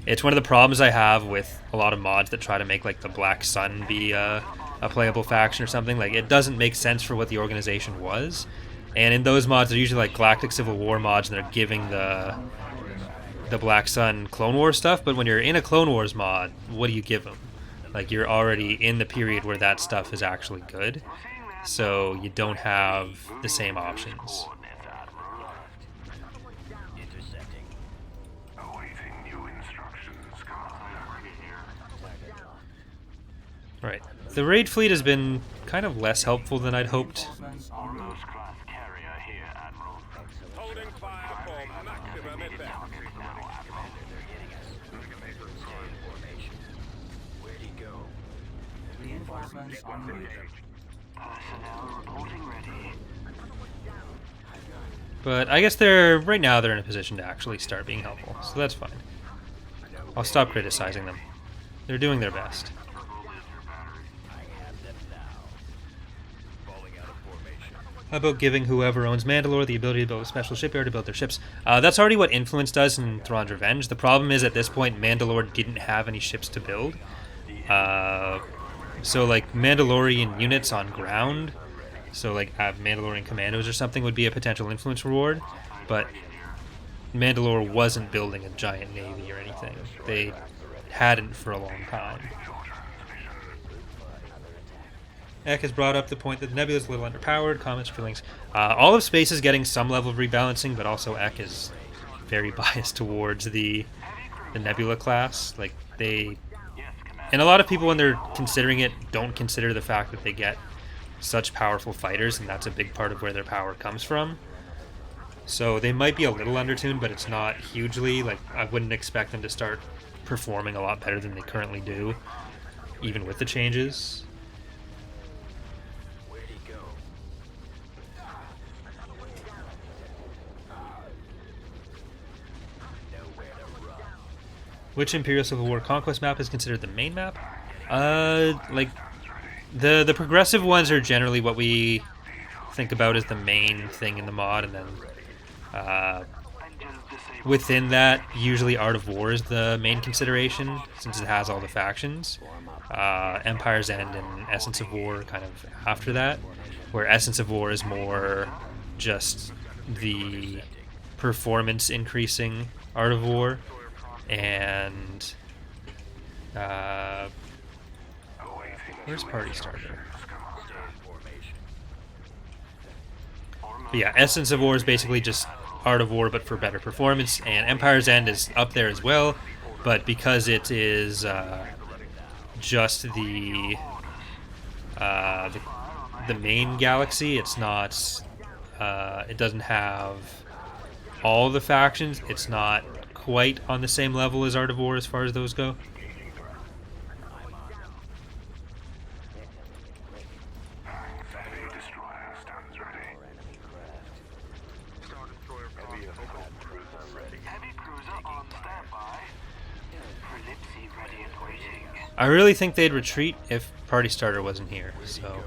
It's one of the problems I have with a lot of mods that try to make, like, the Black Sun be a playable faction or something. Like, it doesn't make sense for what the organization was. And in those mods, they're usually, like, Galactic Civil War mods, and they're giving the Black Sun Clone Wars stuff. But when you're in a Clone Wars mod, what do you give them? Like, you're already in the period where that stuff is actually good. So you don't have the same options. Right. The raid fleet has been kind of less helpful than I'd hoped. Holding fire for maximum effect. Where'd he go? Reinforcements en route. But I guess right now they're in a position to actually start being helpful, so that's fine. I'll stop criticizing them. They're doing their best. How about giving whoever owns Mandalore the ability to build a special shipyard to build their ships? That's already what Influence does in Thrawn's Revenge. The problem is at this point Mandalore didn't have any ships to build. So like Mandalorian units on ground, so like Mandalorian commandos or something would be a potential influence reward, but Mandalore wasn't building a giant navy or anything. They hadn't for a long time. Eck has brought up the point that the Nebula is a little underpowered. Comments, feelings. All of space is getting some level of rebalancing, but also Eck is very biased towards the Nebula class. Like and a lot of people when they're considering it don't consider the fact that they get such powerful fighters, and that's a big part of where their power comes from. So they might be a little undertuned, but it's not hugely. Like, I wouldn't expect them to start performing a lot better than they currently do, even with the changes. Where'd he go? Nowhere to run. Which Imperial Civil War Conquest map is considered the main map? Like, the progressive ones are generally what we think about as the main thing in the mod, and then within that, usually Art of War is the main consideration, since it has all the factions. Empire's End and Essence of War kind of after that, where Essence of War is more just the performance increasing Art of War, and where's Party Starter? But yeah, Essence of War is basically just Art of War but for better performance, and Empire's End is up there as well, but because it is just the main galaxy, it's not it doesn't have all the factions. It's not quite on the same level as Art of War as far as those go. I really think they'd retreat if Party Starter wasn't here, so...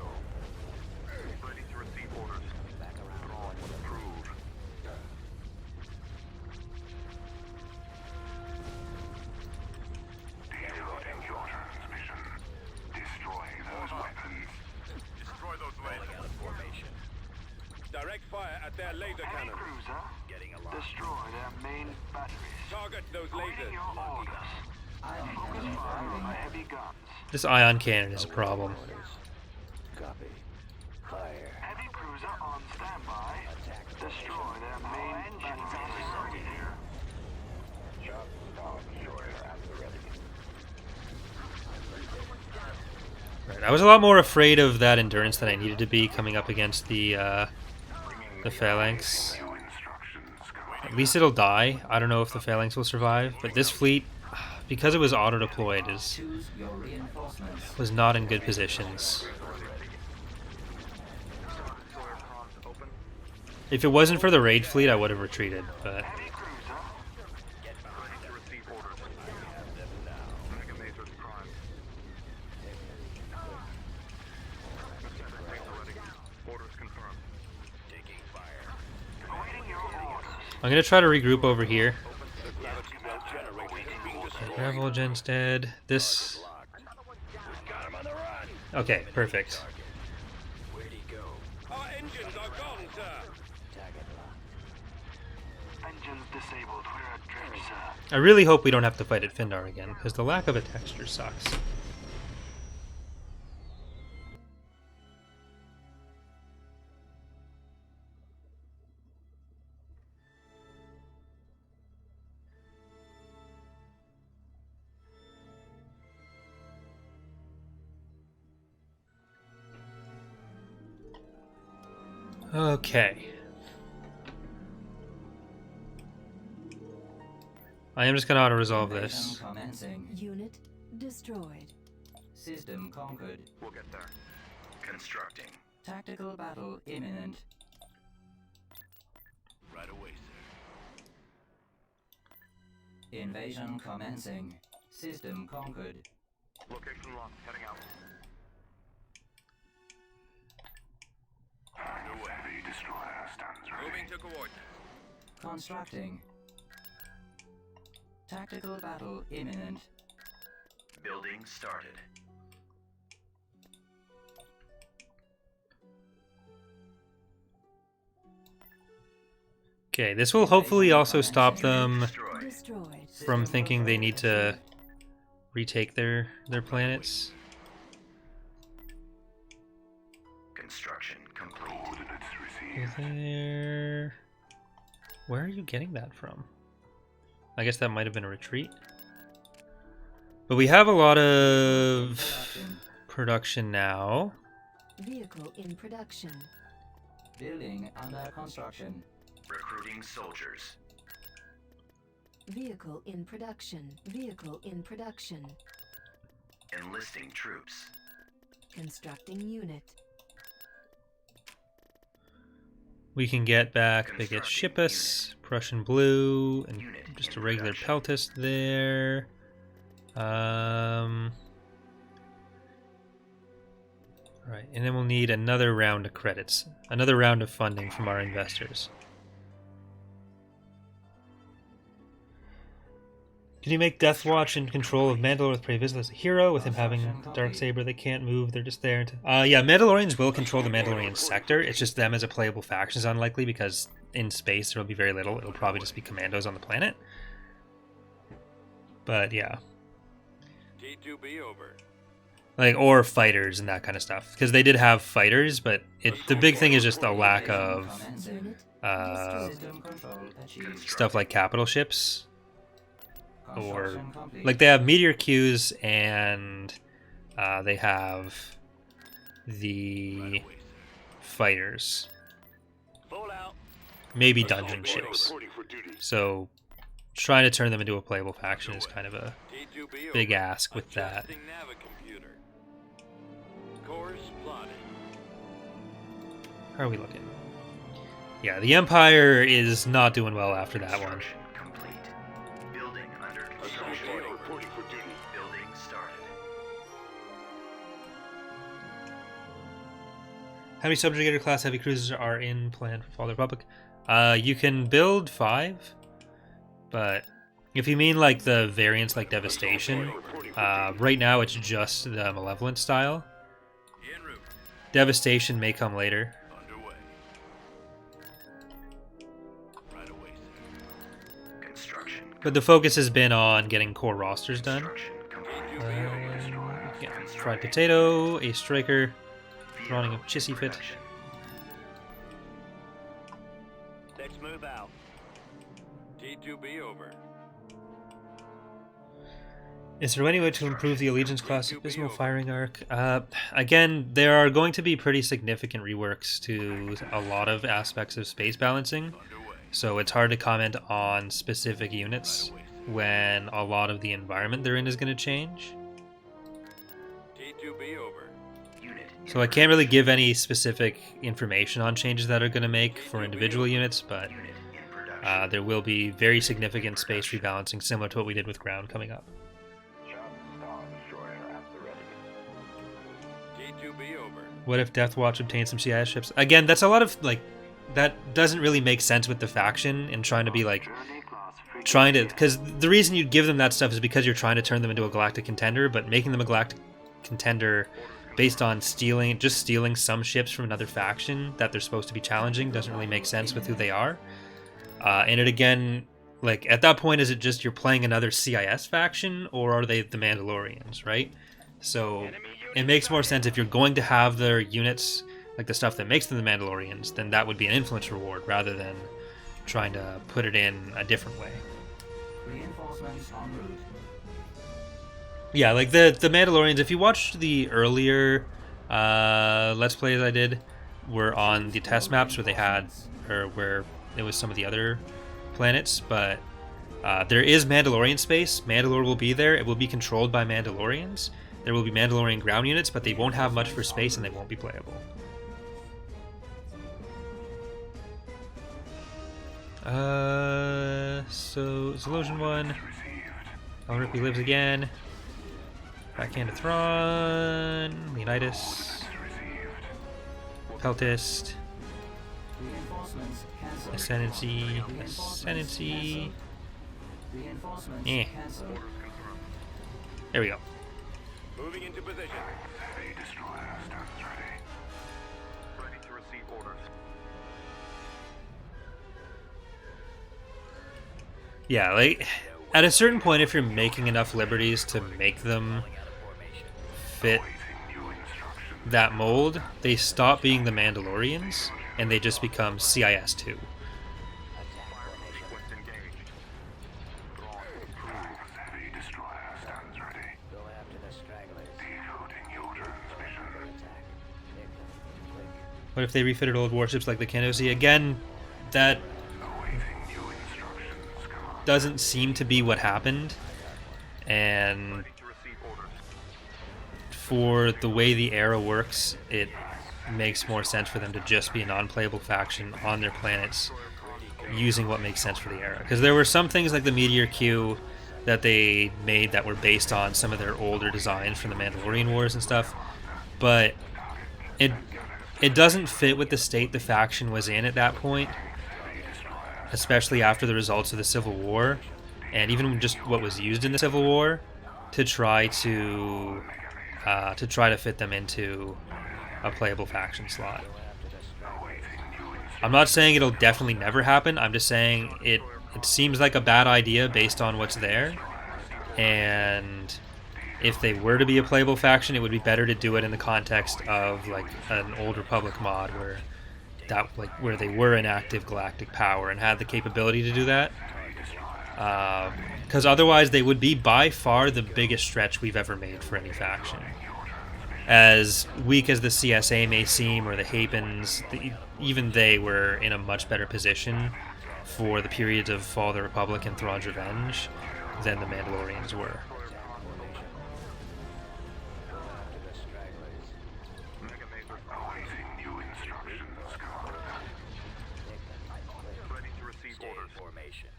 target those lasers. Ion cannon firing. Heavy guns. This ion cannon is a problem. Copy. Fire. Heavy cruiser on standby. Destroy their main engines on here. Just Star Destroyer at the ready. Right, I was a lot more afraid of that endurance than I needed to be coming up against the phalanx. At least it'll die. I don't know if the phalanx will survive, but this fleet, because it was auto-deployed, Choose your reinforcements. was not in good positions. If it wasn't for the raid fleet, I would have retreated, but Heavy cruiser. Get behind to receive orders. Mega Matrix Prime. Orders confirmed. Taking fire. Awaiting your orders. I'm gonna try to regroup over here. Gravity belt generators being destroyed. Gravel gen's dead. This. Got him on the run. Okay, perfect. Where'd he go? Our engines are gone, sir. Target locked. Engines disabled. We're adrift, sir. I really hope we don't have to fight at Findar again, because the lack of a texture sucks. Okay. I am just gonna auto-resolve this. Invasion commencing. Unit destroyed. System conquered. We'll get there. Constructing. Tactical battle imminent. Right away, sir. Invasion commencing. System conquered. Location locked. Heading out. Heavy destroyer stands ready. Moving to coordinates. Constructing. Tactical battle imminent. Building started. Okay, this will hopefully also stop them Destroy. Destroyed. from thinking they need to retake their planets. Construction complete. Coordinates received. There. Where are you getting that from? I guess that might have been a retreat. But we have a lot of Production. production now. Vehicle in production. Building under construction. Recruiting soldiers. Vehicle in production. Vehicle in production. Enlisting troops. Constructing unit. We can get back biggest Shippus, Prussian Blue, and Unit just in a regular production. Peltis there. Right, and then we'll need another round of credits, another round of funding from our investors. Can you make Deathwatch in control of Mandalore with Previsit as a hero, with him having the Darksaber? They can't move, they're just there. Yeah, Mandalorians will control the Mandalorian sector. It's just them as a playable faction is unlikely because in space there will be very little. It'll probably just be commandos on the planet. But yeah, T2B over. like or fighters and that kind of stuff because they did have fighters, but the big thing is just a lack of Commencing. uh, System control achieved. stuff like capital ships. Or Construction complete. like they have meteor queues and they have the Right away, sir. fighters, Full out. maybe dungeon ships. So trying to turn them into a playable faction is kind of a T2B big over. ask with that. Adjusting Navicomputer. Course plotted. How are we looking? Yeah, the Empire is not doing well after that one. Construction complete. Building under construction. Reporting for duty. Building started. How many subjugator class heavy cruisers are in plan for Fall of the Republic? You can build 5, but if you mean like the variants like Devastation, right now it's just the Malevolent style. En route. Devastation may come later. Underway. Right away, sir. Construction But the focus has been on getting core rosters done. Construction complete. Yeah, fried potato, a striker, throwing a chissy fit. Production. Let's move out. T2B over. Is there any way to improve the Allegiance class abysmal firing arc? Again, there are going to be pretty significant reworks to a lot of aspects of space balancing, so it's hard to comment on specific units when a lot of the environment they're in is going to change. T2B over. Unit So I can't really give any specific information on changes that are going to make for individual units, but unit in production. there will be very significant space rebalancing similar to what we did with ground coming up. Star Destroyer at the ready. T2B over. What if Death Watch obtains some CIS ships? Again, that's a lot of, like, that doesn't really make sense with the faction and trying to be, like, because the reason you'd give them that stuff is because you're trying to turn them into a galactic contender, but making them a galactic contender based on just stealing some ships from another faction that they're supposed to be challenging doesn't really make sense with who they are. And it again, like, at that point, is it just you're playing another CIS faction, or are they the Mandalorians, right? So it makes more sense if you're going to have their units, like the stuff that makes them the Mandalorians, then that would be an influence reward rather than trying to put it in a different way. Reinforcements en route. Yeah, like the Mandalorians, if you watched the earlier Let's Plays I did, were on the test maps where they had, or where it was some of the other planets, but there is Mandalorian space. Mandalore will be there. It will be controlled by Mandalorians. There will be Mandalorian ground units, but they won't have much for space and they won't be playable. So Zolosion 1. Ripley lives again. Backhand to Thrawn. Leonidas. Peltist. Reinforcements cancelled. Ascendancy. Reinforcements Eh. cancelled. There we go. Moving into position. Heavy Destroyer stands ready. Ready to receive orders. Yeah, like, at a certain point, if you're making enough liberties to make them fit that mold, they stop being the Mandalorians, and they just become CIS-2. Sequence engaged. Heavy Destroyer stands ready. Go after the stragglers. Decoding your transmission. Attack. Nick them. Click. What if they refitted old warships like the Kenosi? Again, that Awaiting new instructions. Command. doesn't seem to be what happened, and Ready to receive orders. for the way the era works, it makes more sense for them to just be a non-playable faction on their planets using what makes sense for the era. Because there were some things like the Meteor Q that they made that were based on some of their older designs from the Mandalorian Wars and stuff, but it doesn't fit with the state the faction was in at that point, especially after the results of the Civil War, and even just what was used in the Civil War, to try to fit them into a playable faction slot. I'm not saying it'll definitely never happen. I'm just saying it seems like a bad idea based on what's there, and if they were to be a playable faction, it would be better to do it in the context of like an Old Republic mod where they were an active galactic power and had the capability to do that. Because otherwise, they would be by far the biggest stretch we've ever made for any faction. As weak as the CSA may seem, or the Hapens, even they were in a much better position for the periods of Fall of the Republic and Thrawn's Revenge than the Mandalorians were. Awaiting new instructions. Command. Ready to receive orders. Formation.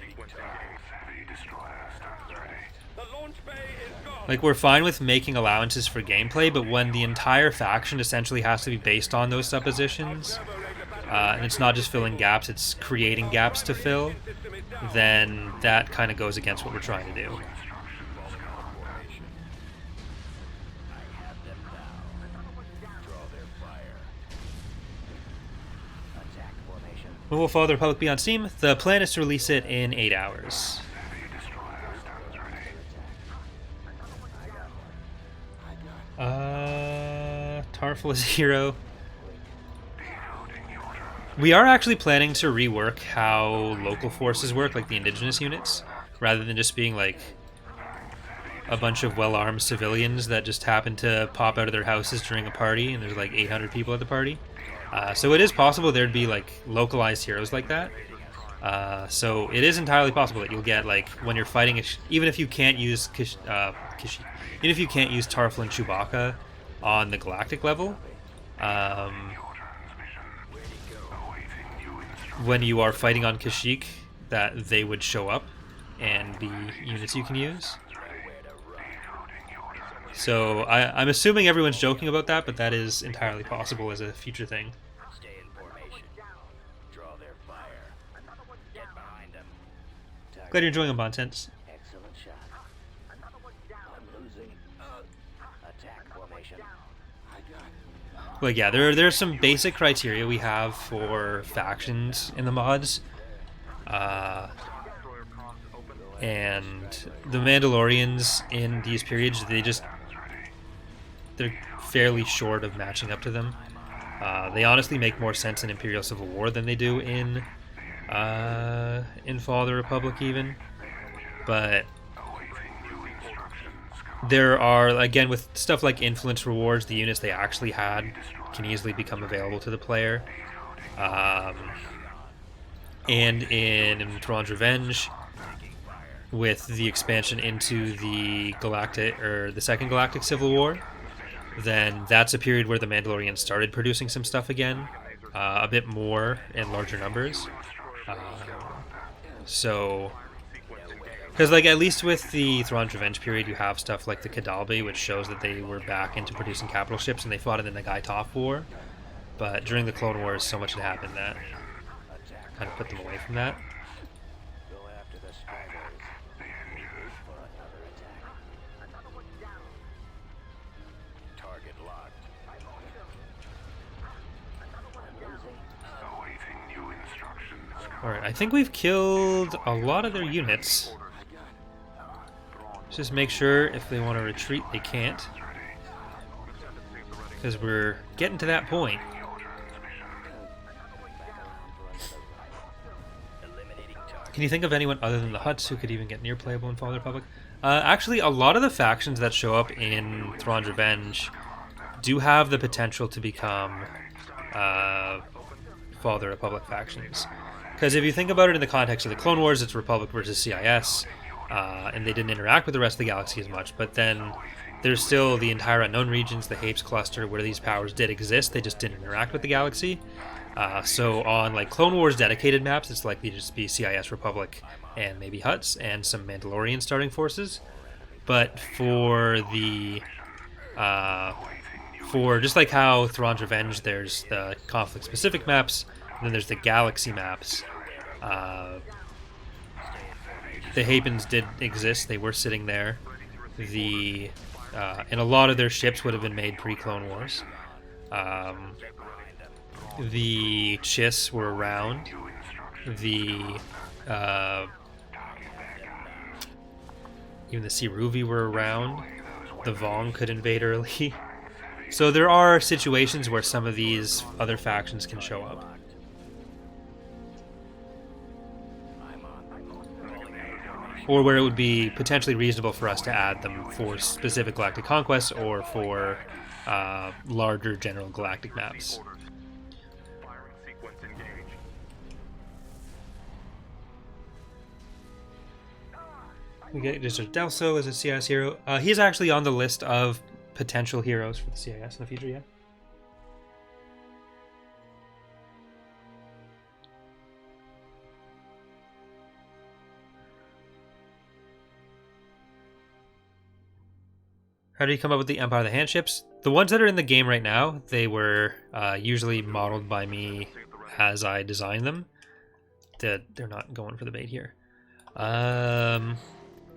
Sequence engaged. Heavy Destroyer stands ready. The launch bay is gone. Like, we're fine with making allowances for gameplay, but when the entire faction essentially has to be based on those suppositions, and it's not just filling gaps, it's creating gaps to fill, then that kind of goes against what we're trying to do. Attack formation. When will Father Republic be on Steam? The plan is to release it in 8 hours. Tarful is a hero. We are actually planning to rework how local forces work, like the indigenous units, rather than just being like a bunch of well-armed civilians that just happen to pop out of their houses during a party and there's like 800 people at the party. So it is possible there'd be like localized heroes like that. So it is entirely possible that you'll get like when you're fighting, even if you can't use even if you can't use Tarful and Chewbacca on the galactic level, when you are fighting on Kashyyyk, that they would show up and be units you can use. So I'm assuming everyone's joking about that, but that is entirely possible as a future thing. Stay in formation. Draw their fire. Get behind them. Glad you're enjoying them, Bontense. Excellent shot. I'm losing. Attack formation. Well, yeah, there's some basic criteria we have for factions in the mods. And the Mandalorians in these periods, they're fairly short of matching up to them. They honestly make more sense in Imperial Civil War than they do in Fall of the Republic even. But there are, again, with stuff like influence rewards, the units they actually had can easily become available to the player. And in Thrawn's Revenge, with the expansion into the Galactic, or the Second Galactic Civil War, then that's a period where the Mandalorians started producing some stuff again, a bit more in larger numbers. So, because like at least with the Thrawn's Revenge period, you have stuff like the Kadalbi, which shows that they were back into producing capital ships, and they fought in the Nagai Toph War. But during the Clone Wars, so much had happened that kind of put them away from that. Go after the stragglers. Wait for another attack. Target locked. I'm losing. Awaiting new instructions. Alright, I think we've killed a lot of their units. Let's just make sure if they want to retreat, they can't. Because we're getting to that point. Can you think of anyone other than the Hutts who could even get near playable in Fall of the Republic? Actually, a lot of the factions that show up in Thrawn's Revenge do have the potential to become Fall of the Republic factions. Because if you think about it in the context of the Clone Wars, it's Republic versus CIS, and they didn't interact with the rest of the galaxy as much. But then there's still the entire unknown regions, the Hapes cluster, where these powers did exist, they just didn't interact with the galaxy. So on like Clone Wars dedicated maps, it's likely to just be CIS, Republic, and maybe Hutts, and some Mandalorian starting forces. But for the for just like how Thrawn's Revenge, there's the conflict-specific maps, and then there's the galaxy maps. The Hapens did exist; they were sitting there. And a lot of their ships would have been made pre-Clone Wars. The Chiss were around. Even the Siruvi were around. The Vong could invade early. So there are situations where some of these other factions can show up. Or where it would be potentially reasonable for us to add them for specific galactic conquests or for larger general galactic maps. Firing sequence engaged. We get just Delso as a CIS hero. He's actually on the list of potential heroes for the CIS in the future, yeah. How do you come up with the Empire of the Handships? The ones that are in the game right now, they were usually modeled by me as I designed them. They're not going for the bait here.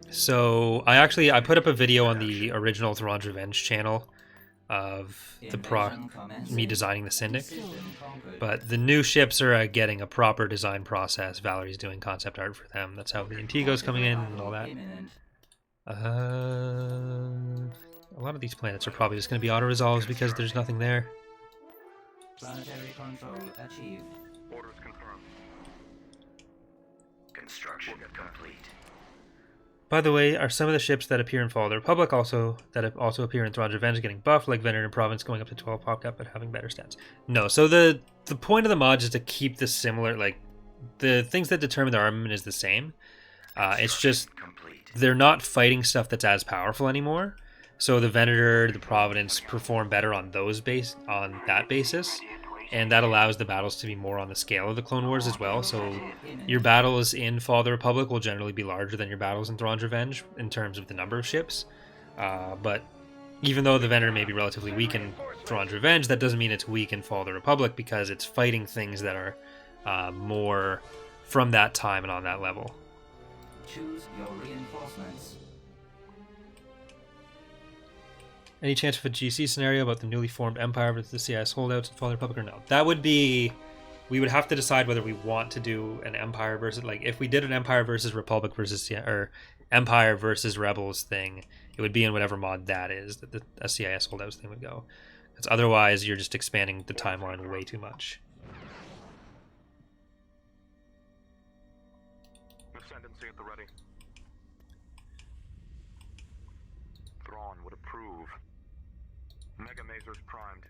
So I put up a video on the original Thrawn's Revenge channel of Invasion commencing. me designing the Syndic. System conquered. But the new ships are getting a proper design process. Valerie's doing concept art for them. That's how the Antigo's coming in and all that. Imminent. A lot of these planets are probably just going to be auto-resolves because there's nothing there. Planetary control achieved. Orders confirmed. Construction complete. By the way, are some of the ships that appear in Fall of the Republic also appear in Thrawn's Revenge getting buffed, like Veteran Province going up to 12 pop cap but having better stats? No. So the point of the mods is to keep the similar, like the things that determine the armament is the same. It's just Complete. they're not fighting stuff that's as powerful anymore. So the Venator, the Providence perform better on that basis. And that allows the battles to be more on the scale of the Clone Wars as well. So your battles in Fall of the Republic will generally be larger than your battles in Thrawn's Revenge in terms of the number of ships. But even though the Venator may be relatively weak in Thrawn's Revenge, that doesn't mean it's weak in Fall of the Republic because it's fighting things that are more from that time and on that level. Choose your reinforcements. Any chance of a GC scenario about the newly formed Empire versus the CIS holdouts in Fall of the Republic or no? That would be... We would have to decide whether we want to do an Empire versus... Like, if we did an Empire versus Republic versus... Or Empire versus Rebels thing, it would be in whatever mod that is, that the CIS holdouts thing would go. Because otherwise, you're just expanding the timeline way too much. Ascendancy at the ready. Thrawn would approve. Mega Mazers primed.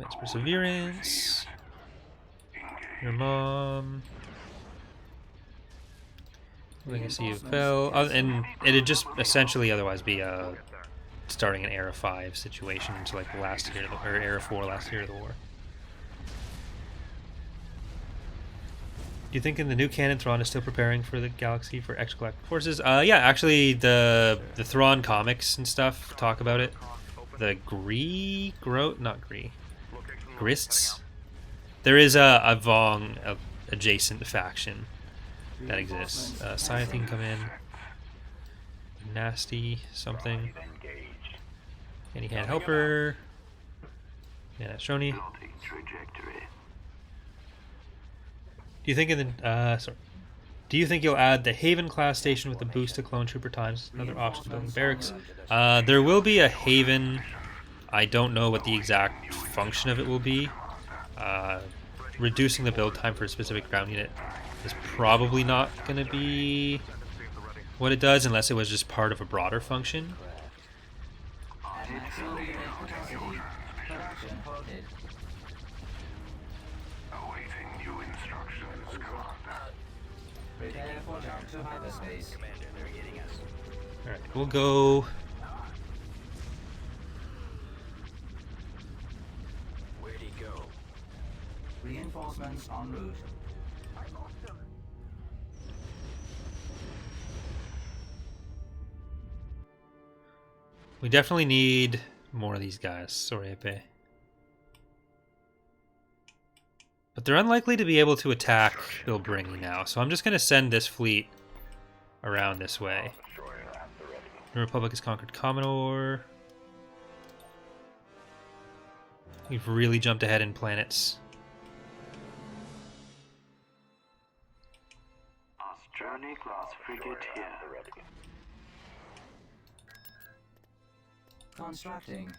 It's Perseverance. Your mom. Legacy of Fell. And it'd just essentially otherwise be a starting an Era 5 situation to like last year, or Era 4 last year of the war. Do you think in the new canon Thrawn is still preparing for the galaxy for extragalactic forces? Yeah, actually the Thrawn comics and stuff talk about it. The Grists. There is a Vong adjacent faction that exists. Scything come in. Nasty something. Any hand helper. Yeah, Shoni. Do you think in the do you think you'll add the Haven class station with the boost to clone trooper times? Another option to building barracks. There will be a Haven. I don't know what the exact function of it will be. Reducing the build time for a specific ground unit is probably not going to be what it does unless it was just part of a broader function. Maximum unit capacity. Production halted. Awaiting new instructions, Commander. Prepare for jump to hyperspace. Commander, they're hitting us. Alright, we'll go... Where'd he go? Reinforcements en route. We definitely need more of these guys. Sorry, Epe. But they're unlikely to be able to attack Bilbringi now, so I'm just going to send this fleet around this way. The Republic has conquered Commodore. We've really jumped ahead in planets. Journey class frigate here. Constructing.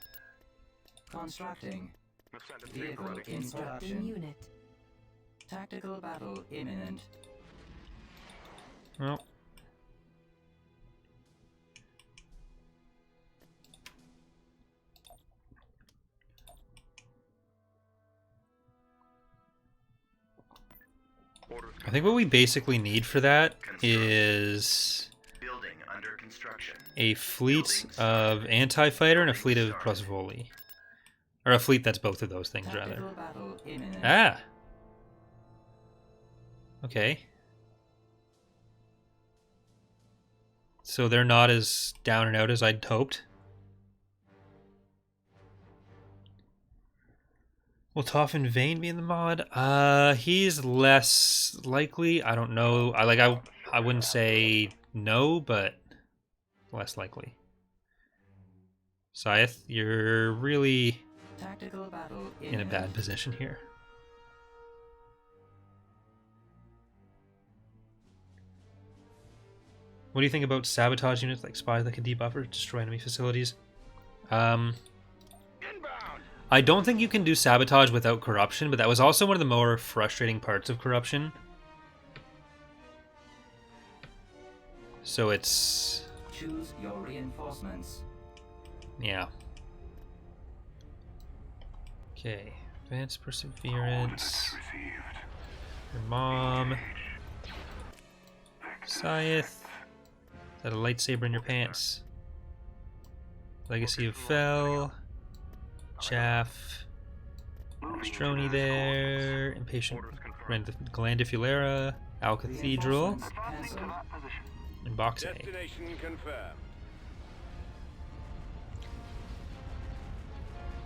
Constructing. Ascendancy at the Vehicle ready. in Constructing production. unit. Tactical battle imminent. Well, Orders I think what we basically need for that is Building under construction. a fleet of anti-fighter and a fleet of Prosvoli. Or a fleet that's both of those things, rather. Tactical battle imminent. Ah! Okay. So they're not as down and out as I'd hoped. Will Toffin Vane be in the mod? He's less likely. I don't know. I wouldn't say no, but less likely. Scythe, you're really Tactical battle in a bad position here. What do you think about sabotage units like spies that can debuff or destroy enemy facilities? I don't think you can do sabotage without corruption, but that was also one of the more frustrating parts of corruption. So it's... Choose your reinforcements. yeah. Okay. Advanced Perseverance. Your mom. Scythe. Is that a lightsaber in your pants? Legacy of Fel. Chaff. Strony there. Impatient Glandifulera. Al Cathedral. Reinforcements cancelled. And Box A. Destination confirmed.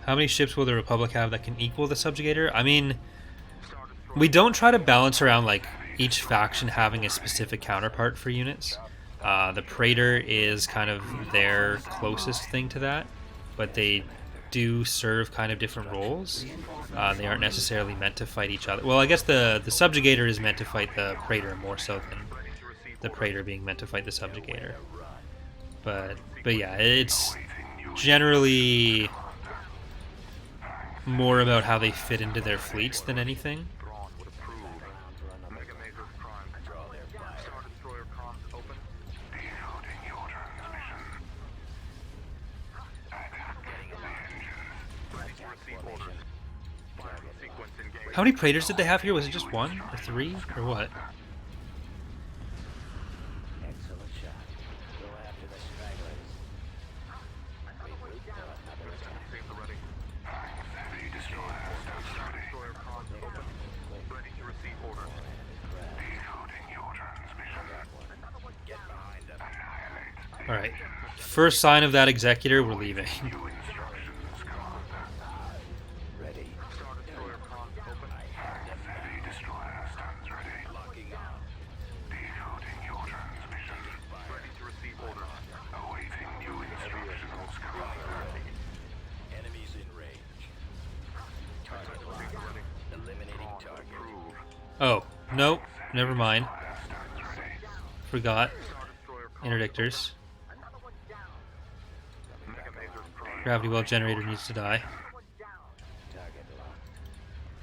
How many ships will the Republic have that can equal the Subjugator? I mean, we don't try to balance around like each faction having a specific counterpart for units. The Praetor is kind of their closest thing to that, but they do serve kind of different roles. They aren't necessarily meant to fight each other. Well, I guess the Subjugator is meant to fight the Praetor more so than the Praetor being meant to fight the Subjugator. But yeah, it's generally more about how they fit into their fleets than anything. How many Praetors did they have here? Was it just one or three or what? Excellent shot. Go after the stragglers. Regroup for another attack. Heavy destroyer stands ready. Ready to receive orders. Decoding your transmission. Get behind them. Annihilate. Alright. First sign of that Executor, we're leaving. New instructions, Commander. Ready. Heavy destroyer stands ready. Locking on. Decoding your transmission. Ready to receive orders. Awaiting new instructions, Commander. Enemies in range. Target locked. Eliminating target. Oh, nope. Never mind. Stands ready. Forgot. Interdictors. Gravity well generator needs to die. Target locked.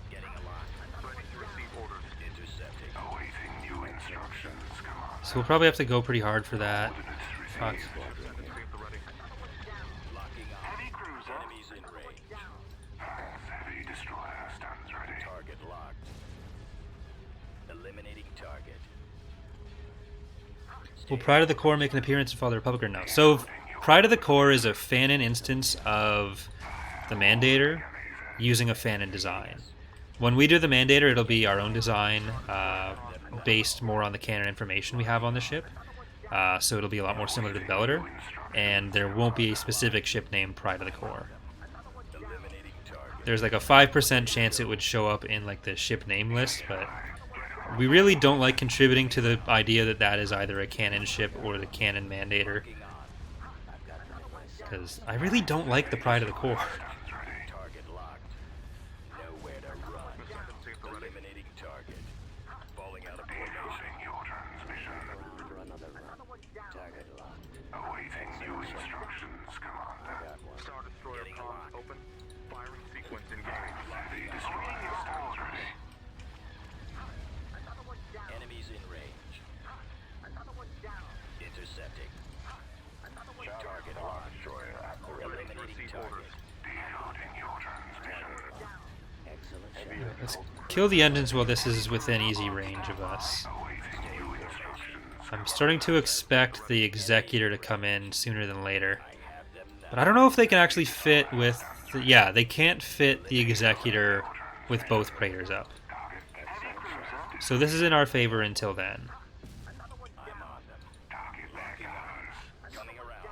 Getting a lock. Ready to receive orders. Intercepting. Awaiting new instructions, Commander. So we'll probably have to go pretty hard for that. Fuck. Locking on. Heavy cruiser. Enemies in range. Heavy destroyer stands ready. Target locked. Eliminating target. Will Pride of the Core make an appearance in Fall of the Republic or no? So Pride of the Core is a fanon instance of the Mandator using a fanon design. When we do the Mandator, it'll be our own design, based more on the canon information we have on the ship. So it'll be a lot more similar to the Bellator, and there won't be a specific ship named Pride of the Core. Eliminating target. There's like a 5% chance it would show up in like the ship name list, but we really don't like contributing to the idea that that is either a canon ship or the canon Mandator, because I really don't like the Pride of the Core. Target locked. Nowhere to run. Eliminating target. Falling out of formation. Decoding your transmission. For another run. Target locked. Awaiting new instructions, Commander. Star Destroyer comms open. Firing sequence engaged. Heavy destroyer stands ready. Enemies in range. Intercepting. Target locked. Eliminating target. Decoding your transmission. Excellent shot. Let's kill the engines while this is within easy range of us. Awaiting new instructions. I'm starting to expect the Executor to come in sooner than later. But I don't know if they can actually fit with... yeah, they can't fit the Executor with both Praetors up. So this is in our favor until then. I'm on them. Locking on. Coming around.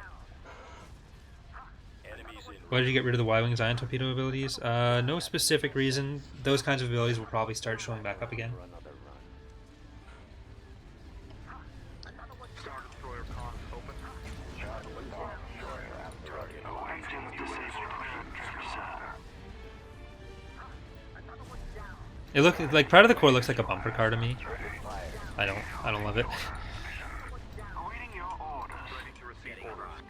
Enemies in Why did you get rid of the Y-Wing's ion torpedo abilities? No specific reason. Those kinds of abilities will probably start showing back up again. For another run. Star Destroyer comms open. Awaiting It look like Pride of the Core looks like a bumper car to me. I don't love it. Awaiting your orders. Ready to receive orders.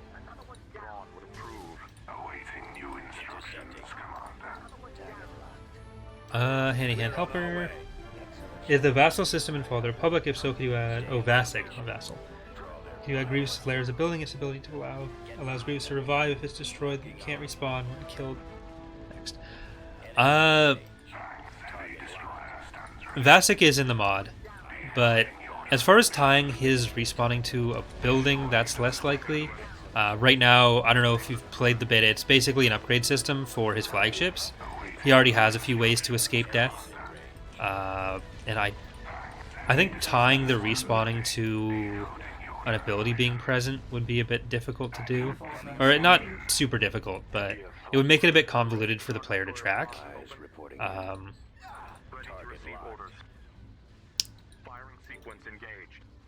Thrawn would approve. Awaiting new instructions, Commander. Hand-in-hand helper. Is the vassal system in Fall the Republic? If so, could you add... Oh, Vassal, not vassal. Can you add Grievous' layers of building? Its ability to allows Grievous to revive if it's destroyed. You can't respawn when killed. Next. Vasic is in the mod, but as far as tying his respawning to a building, that's less likely. Right now, I don't know if you've played the beta, it's basically an upgrade system for his flagships. He already has a few ways to escape death, and I think tying the respawning to an ability being present would be a bit difficult to do. Or not super difficult, but it would make it a bit convoluted for the player to track.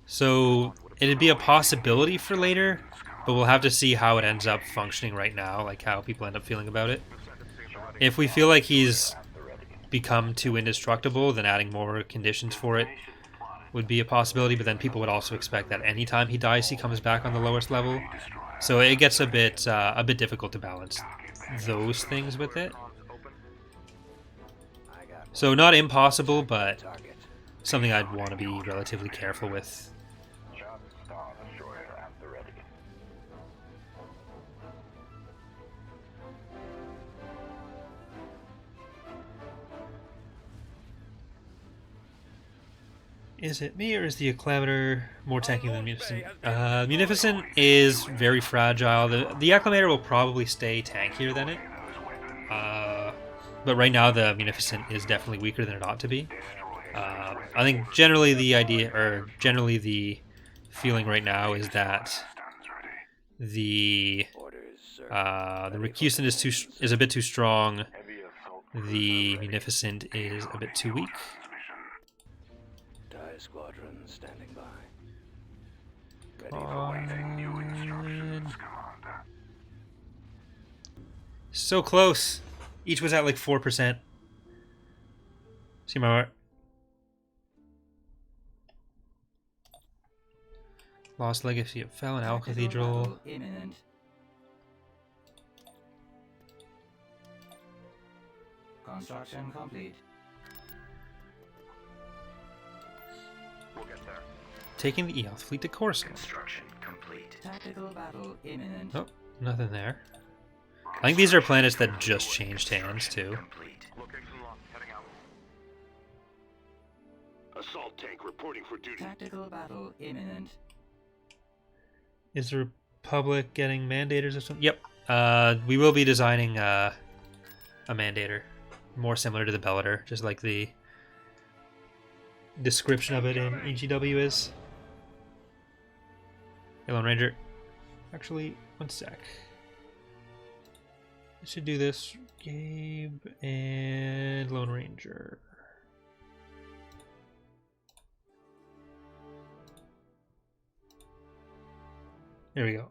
So it'd be a possibility for later, but we'll have to see how it ends up functioning right now, like how people end up feeling about it. If we feel like he's become too indestructible, then adding more conditions for it would be a possibility, but then people would also expect that anytime he dies, he comes back on the lowest level. So it gets a bit difficult to balance those things with it. So not impossible, but something I'd want to be relatively careful with. Is it me, or is the Acclamator more tanky than Munificent? Munificent is very fragile. The Acclamator will probably stay tankier than it. But right now the Munificent is definitely weaker than it ought to be. I think generally the idea, or generally the feeling right now is that the Recusant is a bit too strong. The Munificent is a bit too weak. Squadron standing by. So close. Each was at like 4%. See my mark. Lost Legacy of Felon, Owl Cathedral. Imminent. Construction complete. We'll get there. Taking the Eoth fleet to Coruscant. Construction complete. Tactical battle imminent. Oh, nothing there. I think these are planets that just changed hands too. Complete. Location locked. Heading out. Assault tank reporting for duty. Tactical battle imminent. Is the Republic getting mandators or something? Yep. We will be designing a mandator. More similar to the Bellator, just like the description of it in EGW is. Hey, Lone Ranger. Actually, one sec. I should do this. Gabe and Lone Ranger. There we go.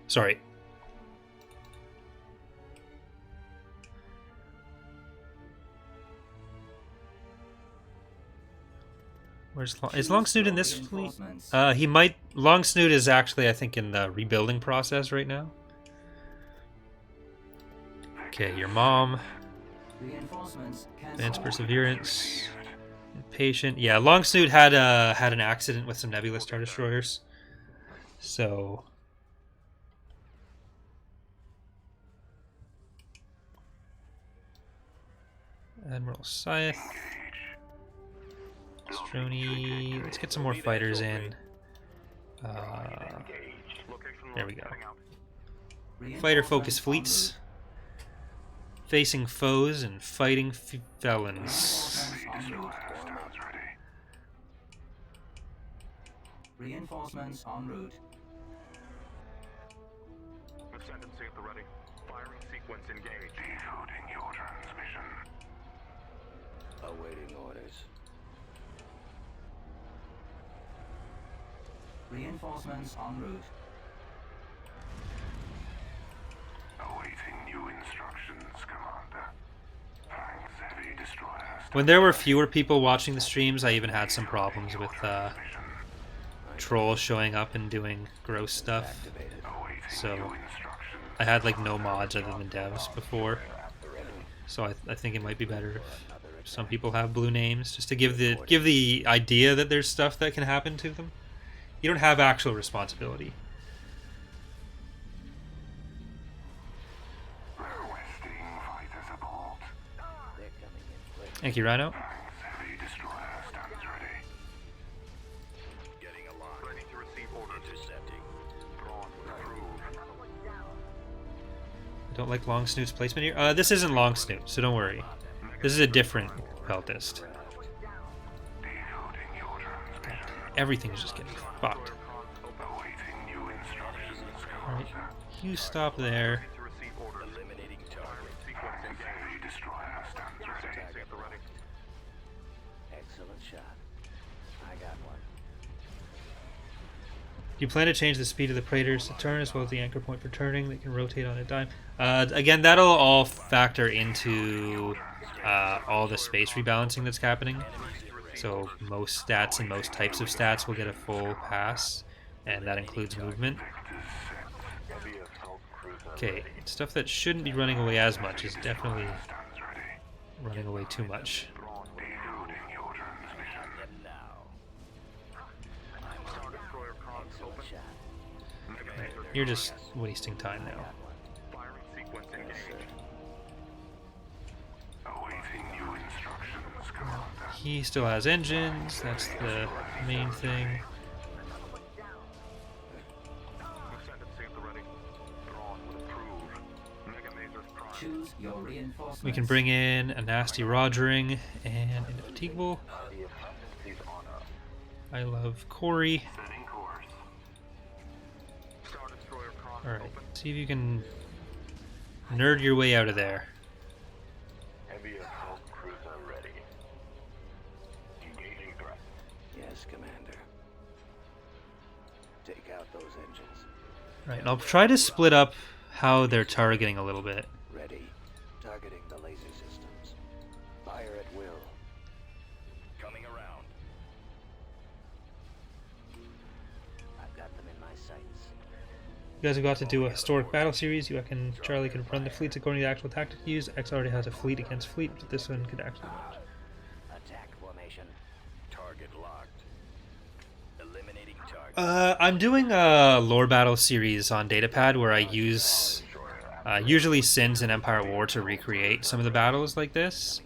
Sorry. Is Long Snoot in this fleet? He might. Long Snoot is actually, I think, in the rebuilding process right now. Okay, your mom. Advanced Perseverance. Impatient. Yeah, Long Snoot had an accident with some Nebula Star Destroyers. So. Admiral Scythe. Stroni. Let's get some more fighters in. There we go. Fighter focus fleets. Facing foes and fighting felons. Reinforcements en route. Ascendancy at the ready. Firing sequence engaged. Decoding your transmission. Awaiting orders. Reinforcements en route. Awaiting new instructions, Commander. Thank When there were fewer people watching the streams, I even had some problems with trolls showing up and doing gross stuff. So I had like no mods other than devs before. So I think it might be better if some people have blue names, just to give the idea that there's stuff that can happen to them. You don't have actual responsibility. Thank you, Rhino. Getting a lock. Ready to receive orders. Intercepting. I don't like Long Snoot's placement here. This isn't Long Snoot, so don't worry. This is a different cultist. Everything's just getting fucked. Alright, you stop there. Excellent shot. I got one. You plan to change the speed of the Praetors to turn as well as the anchor point for turning. They can rotate on a dime. Again, that'll all factor into all the space rebalancing that's happening. So most stats and most types of stats will get a full pass, and that includes movement. Okay, stuff that shouldn't be running away as much is definitely running away too much. You're just wasting time now. He still has engines, that's the main thing. Choose your reinforcements. We can bring in a nasty Rogering and Indefatigable. I love Corey. Alright, see if you can nerd your way out of there. Heavy assault cruiser ready. Engaging threat. Yes, Commander. Take out those engines. Right, and I'll try to split up how they're targeting a little bit. Ready. Targeting the laser systems. Fire at will. Coming around. I've got them in my sights. You guys have got to do a historic battle series. You reckon Charlie could run the fleets according to the actual tactic used? X already has a fleet against fleet, but this one could actually work. Attack formation. Target locked. Eliminating target. I'm doing a lore battle series on Datapad where I use usually Sins and Empire War to recreate some of the battles like this.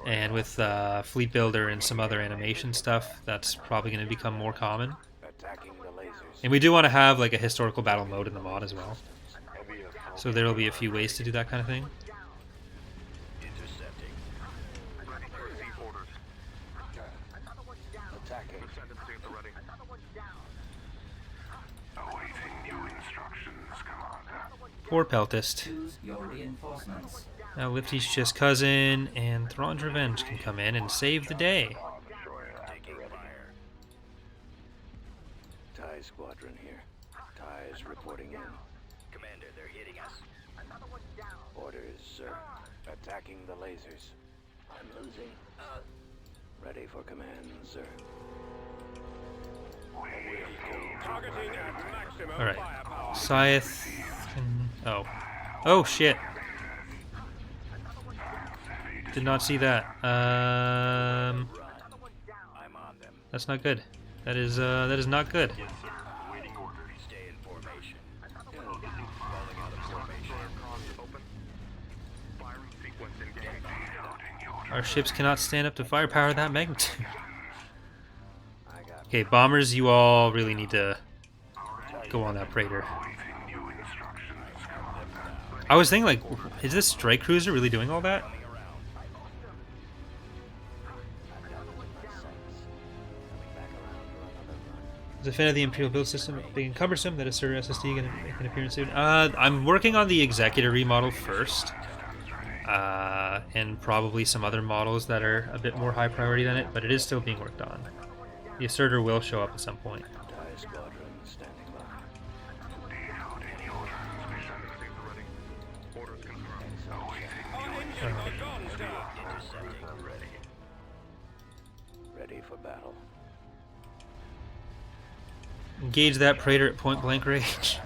And with Fleet Builder and some other animation stuff, that's probably going to become more common. Attacking the lasers. And we do want to have like a historical battle mode in the mod as well. So there will be a few ways to do that kind of thing. Intercepting. Ready to receive orders. Attacking. Ascendancy at the ready. Awaiting new instructions, Commander. Poor Peltist. Choose your reinforcements. Now Lifty's just cousin and Thrawn's Revenge can come in and save the day. Taking fire. TIE squadron here. TIE's reporting in. Commander, they're hitting us. Orders, sir. Attacking the lasers. I'm losing. Ready for command, sir. Targeting at maximum Alright. firepower. Scythe. Oh. Oh shit. Did not see that. I'm on them. That's not good. That is not good. Waiting orders. Stay in formation. Falling out of formation. Open. Firing sequence engaged. Our ships cannot stand up to firepower of that magnitude. I got Okay, bombers, you all really need to go on that Praetor. I was thinking, like, is this strike cruiser really doing all that? As a fan of the Imperial build system, big and cumbersome, that is Sir SSD going to make an appearance soon. I'm working on the Executor remodel first, and probably some other models that are a bit more high priority than it, but it is still being worked on. The Asserter will show up at some point. TIE squadron standing by. Ascendancy at the ready. Orders confirmed. engage that Praetor at point blank range.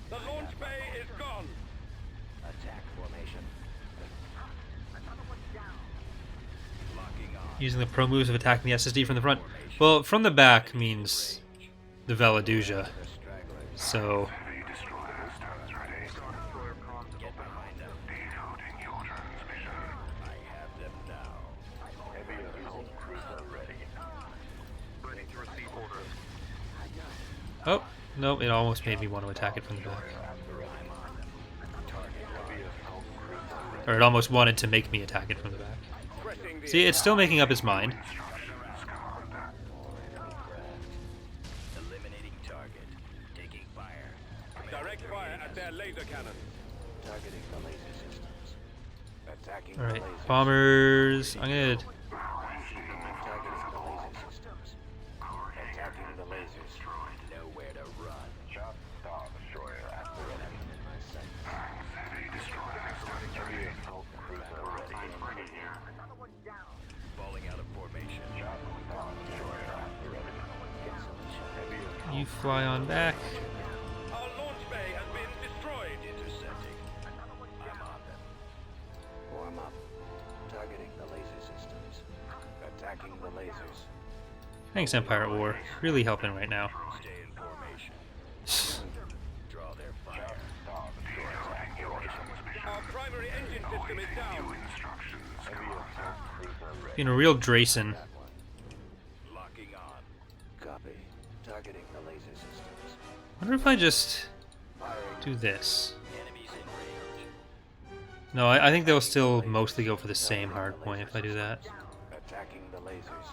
The launch bay is gone. Attack formation. Locking on. Using the pro moves of attacking the SSD from the front. Well, from the back means the Veladuja. So Heavy destroyer stands ready. Get behind them. Decoding your transmission. I have them now. Heavy assault cruiser ready. Ready to receive orders. oh no, it almost made me want to attack it from the back. Or it almost wanted to make me attack it from the back. Pressing the See, it's still making up its mind. Instructions, Commander. Eliminating target. Taking fire. direct fire at their laser cannon. Targeting the laser systems. Attacking Alright, the lasers. bombers. I'm gonna. Targeting the laser systems. Attacking the lasers. Nowhere to run. Just Star Destroyer at the ready. In my sights. Heavy destroyer stands ready. Heavy assault cruiser ready. Ready here. Falling out of formation. Just Star Destroyer at the ready. Cancellation. Heavy assault You fly on back. Our launch bay has been destroyed. Intercepting. I'm on them. Warm up. Targeting the laser systems. Attacking the lasers. Thanks, Empire at War. Really helping right now. Stay in formation. Draw their fire. Star Destroyer at your transmission. Our primary engine system is down. Instructions, Heavy assault cruiser ready. Being a real Drayson. That one. Locking on. Copy. Targeting the laser systems. Wonder if I just Firing. do this. Enemies in range. No, I think they'll still mostly go for the same hard point if I do that. Attacking the lasers.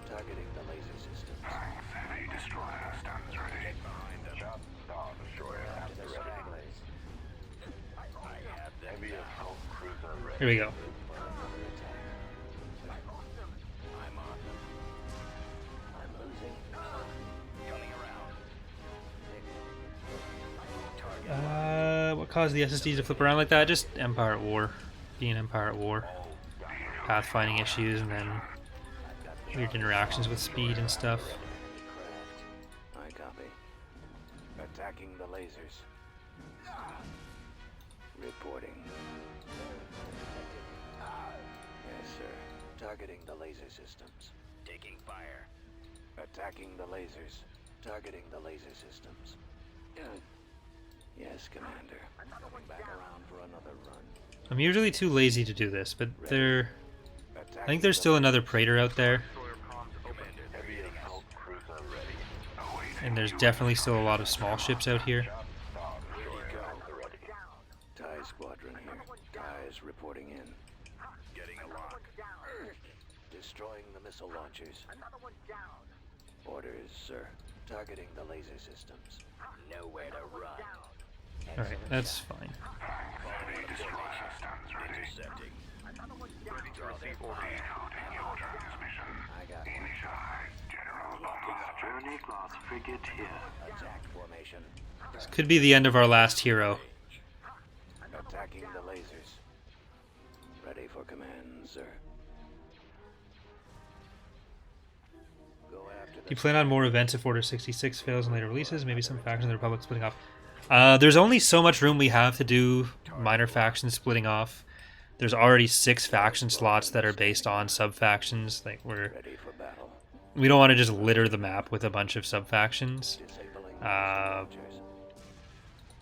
Targeting the laser systems. Heavy destroyer stands ready. Behind them. Just Star Destroyer at To the the ready. stragglers. I have them Heavy now. assault cruiser ready. Here we go. For another attack. I'm on them. I'm losing. Coming around. Target. What caused the SSDs to flip around like that? Just Empire at War. Being Empire at War. Pathfinding issues and then weird interactions with speed and stuff. I copy. Attacking the lasers. Reporting. Yes, sir. Targeting the laser systems. Taking fire. Attacking the lasers. Targeting the laser systems. Yes, Commander. Coming back around for another run. I'm usually too lazy to do this, but I think there's still another Praetor out there, Commander, they're Heavy hitting us. assault cruiser ready. Awaiting and there's definitely still a lot of small ships out here. Star Destroyer at the ready. TIE squadron here. TIEs reporting in. Getting a lock. Destroying the missile launchers. Orders, sir. Targeting the laser systems. Nowhere to run. Alright, that's fine. Heavy destroyer stands ready. Intercepting. Ready to receive orders. Decoding your transmission. I got one. Initialize general bombs. Journey class frigate here. Attack formation. This could be the end of our last hero. Attacking the lasers. Ready for command, sir. Go after Do you plan on more events if Order 66 fails in later releases? Maybe some factions of the Republic splitting off? There's only so much room we have to do minor factions splitting off. There's already 6 faction slots that are based on sub-factions. Like, ready for battle. we don't want to just litter the map with a bunch of sub-factions. Disabling the Uh, missile launchers.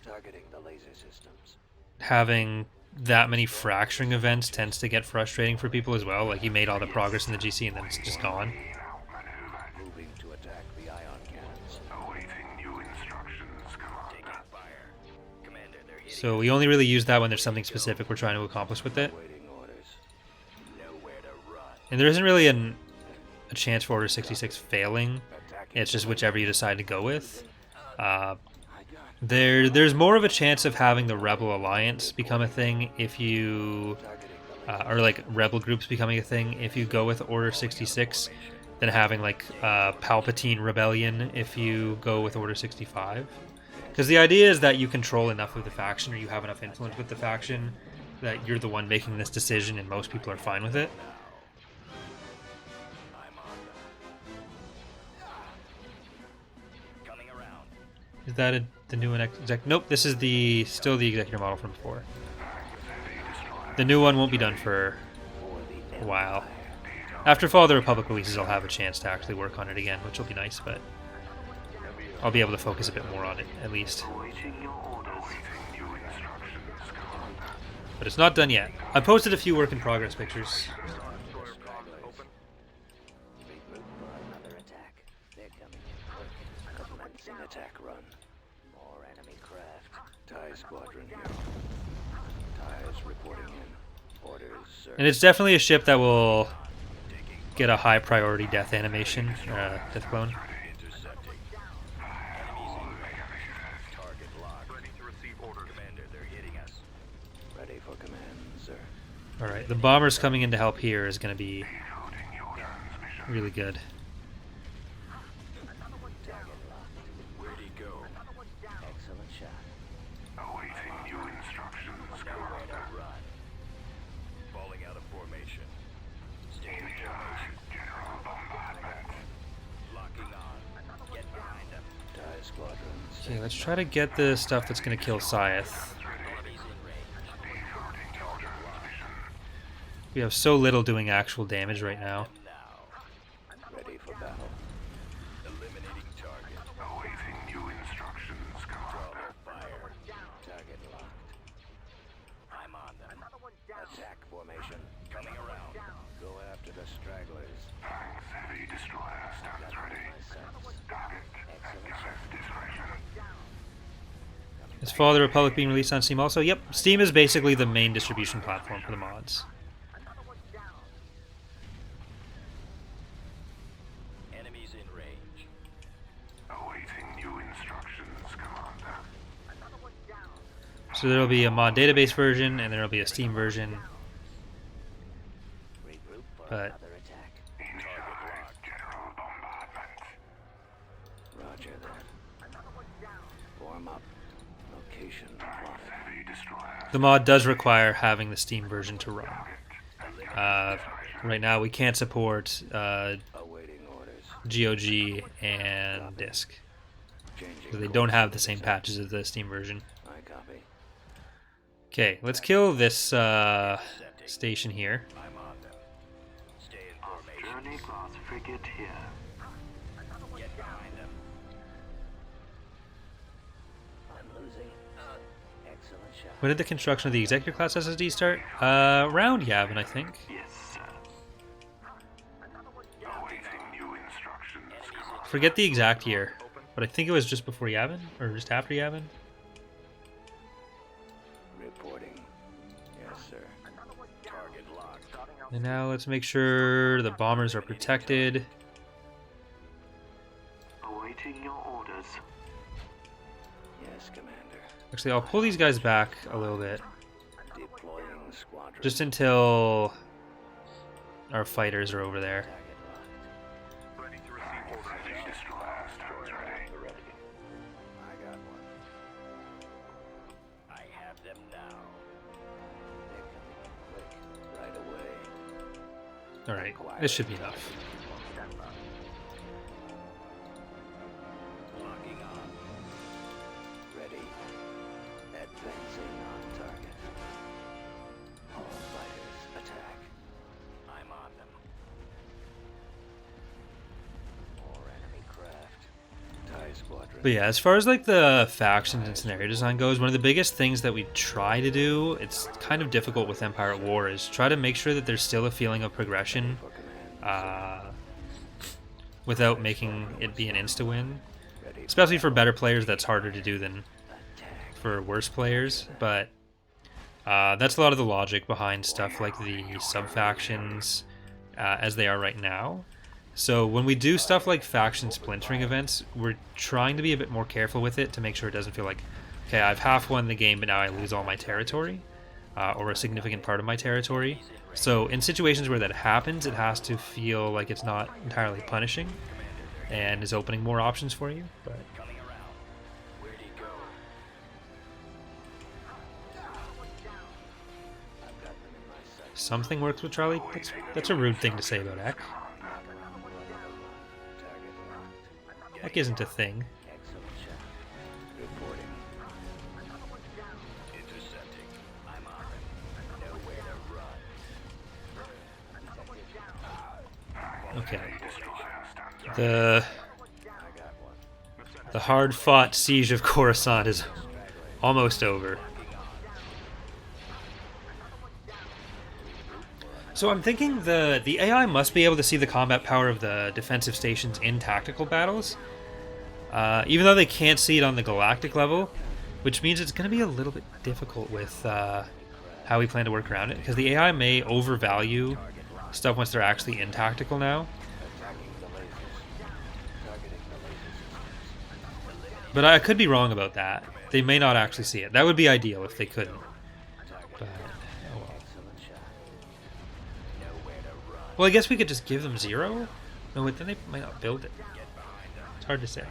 Targeting the laser systems. Having that many fracturing events tends to get frustrating for people as well. Like, you made all the progress in the GC and then it's just gone. Outmaneuvered. Moving to attack the ion cannons. Awaiting new instructions, Taking Commander. fire. Commander, they're hitting So we only really use that when there's something specific we're trying to accomplish with it. Waiting orders. Nowhere to run. And there isn't really a chance for Order 66 failing. It's just whichever you decide to go with. There's more of a chance of having the Rebel Alliance become a thing if you, or like Rebel groups becoming a thing if you go with Order 66, than having like Palpatine Rebellion if you go with Order 65. Because the idea is that you control enough of the faction, or you have enough influence with the faction, that you're the one making this decision and most people are fine with it. Is that the new one? Nope, this is still the executor model from before. The new one won't be done for a while. After Fall of the Republic releases, I'll have a chance to actually work on it again, which will be nice, but I'll be able to focus a bit more on it, at least. But it's not done yet. I posted a few work-in-progress pictures. Regroup for another attack. They're coming in quick. Commencing attack run. More enemy craft. TIE squadron here. TIEs reporting in. Orders, sir. And it's definitely a ship that will get a high priority death animation, death clone. Intercepting. Enemies in range. Target locked. Ready to receive orders. Commander, they're hitting us. Ready for command, sir. Alright, the bombers coming in to help here is going to be really good. Target locked. Where'd he go? Excellent shot. Awaiting new instructions, Nowhere to run. Falling out of formation. Stay in formation. General bombardment. Locking on. Get behind them. TIE squadrons. Okay, let's try to get the stuff that's going to kill Scythe. Enemies in range. We have so little doing actual damage right now. Now. Ready for battle. Eliminating target. Awaiting new instructions, Commander. Fire. Target locked. I'm on them. Attack formation. Coming around. Go after the stragglers. Thanks, heavy destroyer stands ready. My sights. Target Excellent at shot. your discretion. Is Fall of the Republic being released on Steam also? Yep, Steam is basically the main distribution platform for the mods. Enemies in range. Awaiting new instructions, Commander. So there'll be a mod database version and there'll be a Steam version, Regroup for but another attack. Initialize general bombardment. Roger that. Form up. Location plotted. Heavy destroyer. the mod does require having the Steam version to run. Right now we can't support Awaiting orders. GOG and disk. Changing. So they don't have the same patches as the Steam version. I copy. Okay, let's kill this station here. I'm on them. Stay in formation. Journey class frigate here. Get behind them. I'm losing. Excellent shot. When did the construction of the Executive class SSD start? Around Yavin, I think. Yes, sir. Awaiting new instructions, Commander. Forget the exact year, but I think it was just before Yavin, or just after Yavin. Reporting. Yes, sir. Target locked. And now let's make sure the bombers are protected. Awaiting your orders. Yes, Commander. Actually, I'll pull these guys back a little bit, Deploying squadron. just until our fighters are over there. Target locked. Ready to receive orders. Heavy destroyer stands ready. I got one. I have them now. They're coming quick. Right away. Alright, this should be enough. Locking on. Ready. Advancing on target. All fighters attack. I'm on them. More enemy craft. TIE squadron. But yeah, as far as like the factions and scenario design goes, one of the biggest things that we try to do, it's kind of difficult with Empire at War, is try to make sure that there's still a feeling of progression For command. without making it be an insta-win. Ready. Especially for better players, that's harder to do than Attack. for worse players, but that's a lot of the logic behind stuff like the sub-factions as they are right now. So when we do stuff like faction splintering events, we're trying to be a bit more careful with it to make sure it doesn't feel like, okay, I've half won the game, but now I lose all my territory, or a significant part of my territory. So in situations where that happens, it has to feel like it's not entirely punishing and is opening more options for you. But Coming around. Where'd he go? I've got them in my sights. something works with Charlie. That's a rude thing to say about Eck. Target locked. Eck isn't a thing. Excellent shot. Okay. The hard-fought siege of Coruscant is almost over. So I'm thinking the AI must be able to see the combat power of the defensive stations in tactical battles, even though they can't see it on the galactic level, which means it's going to be a little bit difficult with how we plan to work around it, because the AI may overvalue stuff once they're actually in tactical now. But I could be wrong about that. They may not actually see it. That would be ideal if they couldn't. But, oh well. Well, I guess we could just give them 0? No, but then they might not build it. It's hard to say.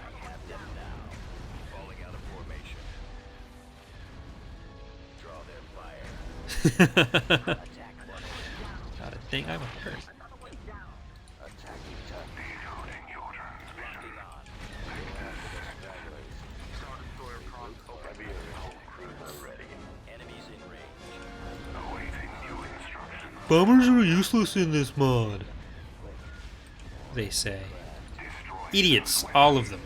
Not a thing I'm a person. Bombers are useless in this mod, they say. Idiots, all of them.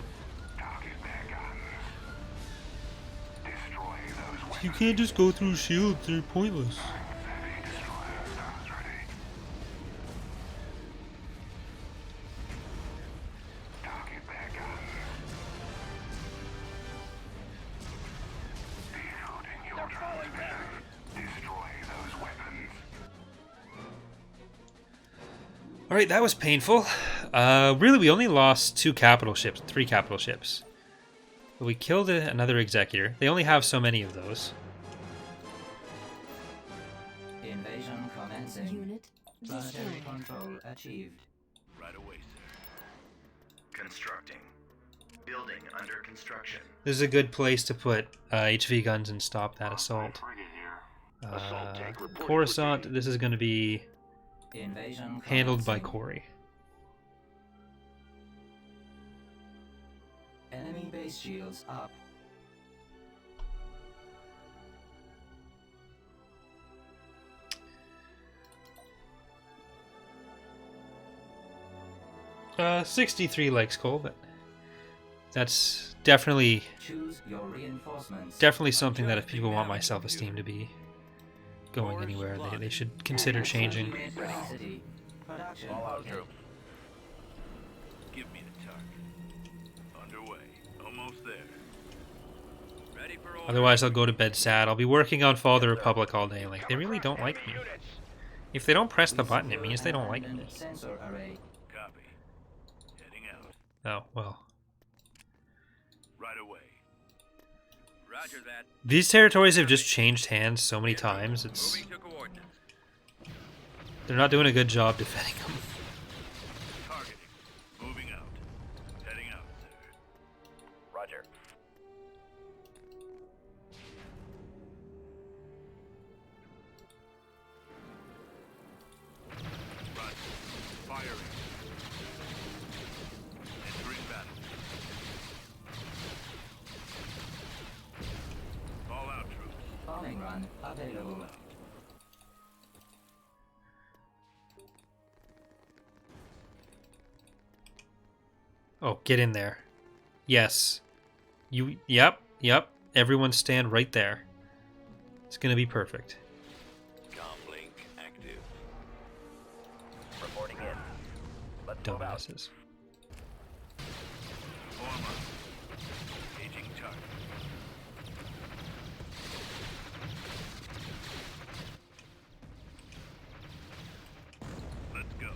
You can't just go through shields, they're pointless. Alright, that was painful. Really, we only lost 3 capital ships. But we killed another executor. They only have so many of those. Invasion commencing. Unit Planetary destroyed. control achieved. Right away, sir. Constructing. Building under construction. This is a good place to put HV guns and stop that assault. Frigate here. Assault tank reporting Coruscant, proceeding. this is going to be Invasion handled by commencing. Corey. Enemy base shields up. Uh, 63 likes Cole, but that's definitely Choose your reinforcements. something that if people want my self-esteem to be going anywhere, they should consider changing. Ready city. Production. All out, okay. troops. Give me the target. Underway. Almost there. Ready for orders. Otherwise, I'll go to bed sad. I'll be working on Fall of the Republic all day. Like, they really don't like me. If they don't press the button, it means they don't like me. Abandoned Sensor array. Copy. Heading out. Oh, well. Right away. Roger that. These territories have just changed hands so many times. It's Moving to coordinates. they're not doing a good job defending them. Targeting. Moving out. Heading out, sir. Roger. Roger. Firing. Entering battle. All out, troops. Bombing run available. Oh, get in there. Yes. Yep. Everyone stand right there. It's gonna be perfect. Comlink active. Reporting in. Let's move out. Dumbasses. Form up. Engaging target. Let's go.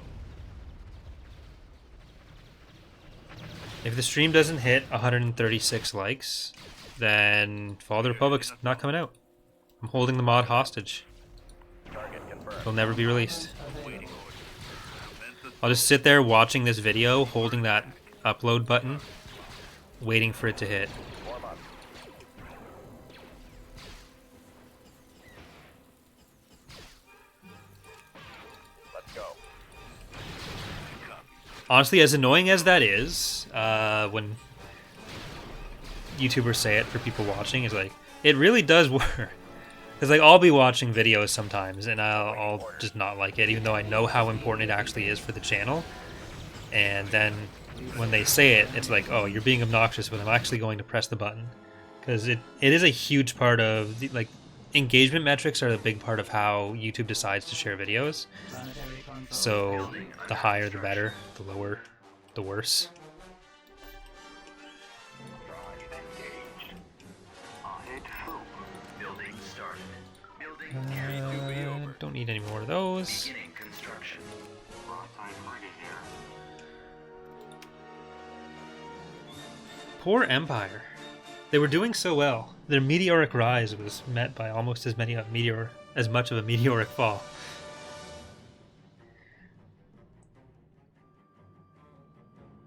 If the stream doesn't hit 136 likes, then Fall of the Republic's not coming out. I'm holding the mod hostage. Target confirmed. It'll never be released. Waiting orders. I'll just sit there watching this video, holding that upload button, waiting for it to hit. Form up. Let's go. Honestly, as annoying as that is, when YouTubers say it for people watching, is like, it really does work. Because like, I'll be watching videos sometimes, and I'll just not like it, even though I know how important it actually is for the channel. and then when they say it, it's like, oh, you're being obnoxious, but I'm actually going to press the button. Because it is a huge part of, the, like, engagement metrics are a big part of how YouTube decides to share videos. Planetary console. So the higher the better, the lower the worse. Drive engaged. Ahead through. Building started. Building K2B over. Don't need any more of those. Beginning construction. Broadside frigate here. Poor Empire. They were doing so well. Their meteoric rise was met by almost as much of a meteoric fall.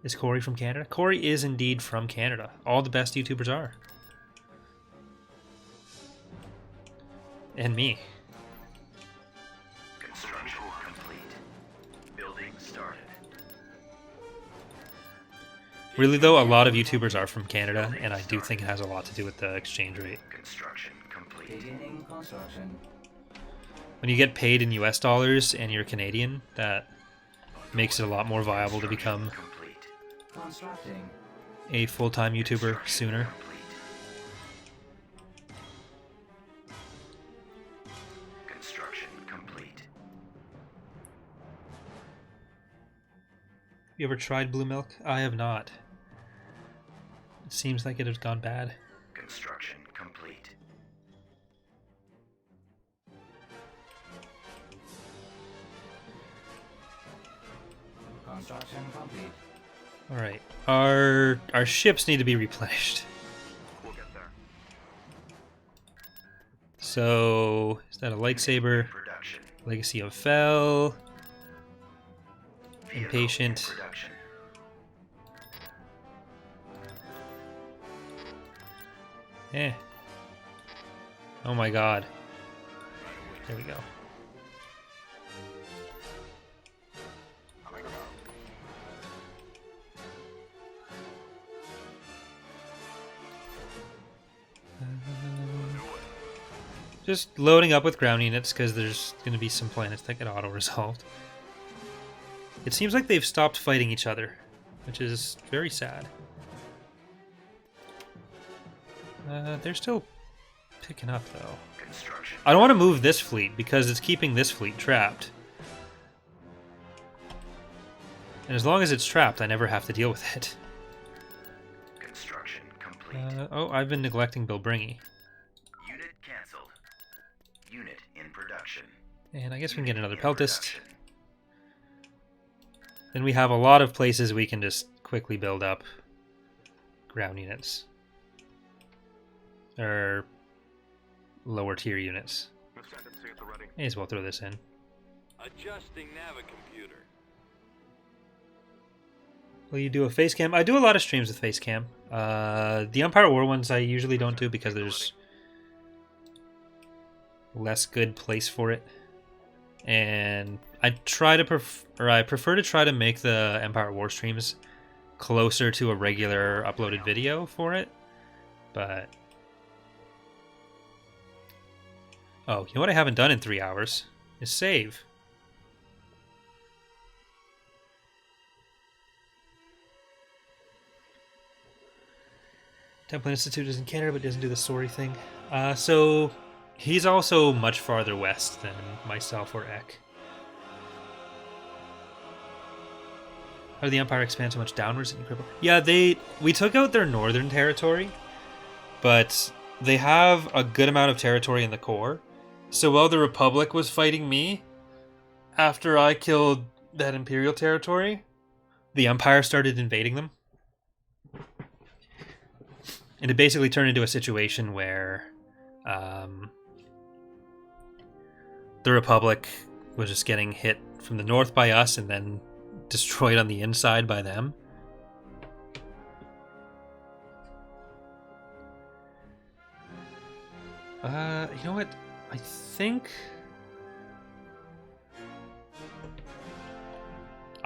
Is Corey from Canada? Corey is indeed from Canada. All the best YouTubers are. And me. Construction complete. Building started. Really though, a lot of YouTubers are from Canada, and I do think it has a lot to do with the exchange rate. Construction complete. Beginning construction. When you get paid in US dollars and you're Canadian, that makes it a lot more viable to become Complete. Constructing. a full-time YouTuber sooner. Complete. Construction complete. You ever tried blue milk? I have not. It seems like it has gone bad. Construction complete. Construction complete. All right, our ships need to be replenished. We'll get there. So is that a lightsaber? Production. Legacy of Fel. Vehicle in Impatient. Production. Eh. Oh my god. There we go. Coming up. Just loading up with ground units because there's going to be some planets that get auto-resolved. It seems like they've stopped fighting each other, which is very sad. They're still picking up, though. Construction. I don't want to move this fleet because it's keeping this fleet trapped. And as long as it's trapped, I never have to deal with it. Construction complete. Oh, I've been neglecting Bilbringi. Unit canceled. Unit in production. And I guess we can get another In Peltist. production. Then we have a lot of places we can just quickly build up ground units. Or lower tier units. Ascendancy at the ready. May as well throw this in. Adjusting Navicomputer. Will you do a face cam? I do a lot of streams with face cam. The Empire War ones I usually don't do because there's less good place for it. And I prefer to try to make the Empire War streams closer to a regular uploaded video for it. But oh, you know what I haven't done in 3 hours is save. Temple Institute is in Canada, but doesn't do the story thing. So he's also much farther west than myself or Ek. How did the Empire expand so much downwards in Cripple? Yeah, we took out their northern territory, but they have a good amount of territory in the core. So while the Republic was fighting me, after I killed that Imperial territory, the Empire started invading them. And it basically turned into a situation where the Republic was just getting hit from the north by us and then destroyed on the inside by them. You know what? I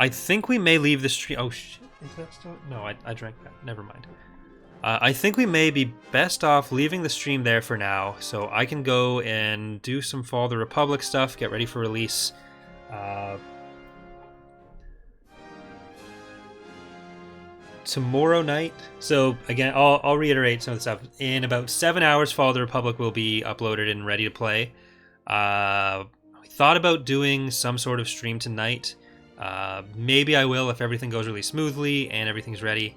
think we may leave the stream. Oh shit! Is that still? No, I drank that. Never mind. I think we may be best off leaving the stream there for now, so I can go and do some Fall of the Republic stuff, get ready for release. tomorrow night. So again, I'll reiterate some of the stuff. In about 7 hours, Fall of the Republic will be uploaded and ready to play. We thought about doing some sort of stream tonight. Maybe I will if everything goes really smoothly and everything's ready.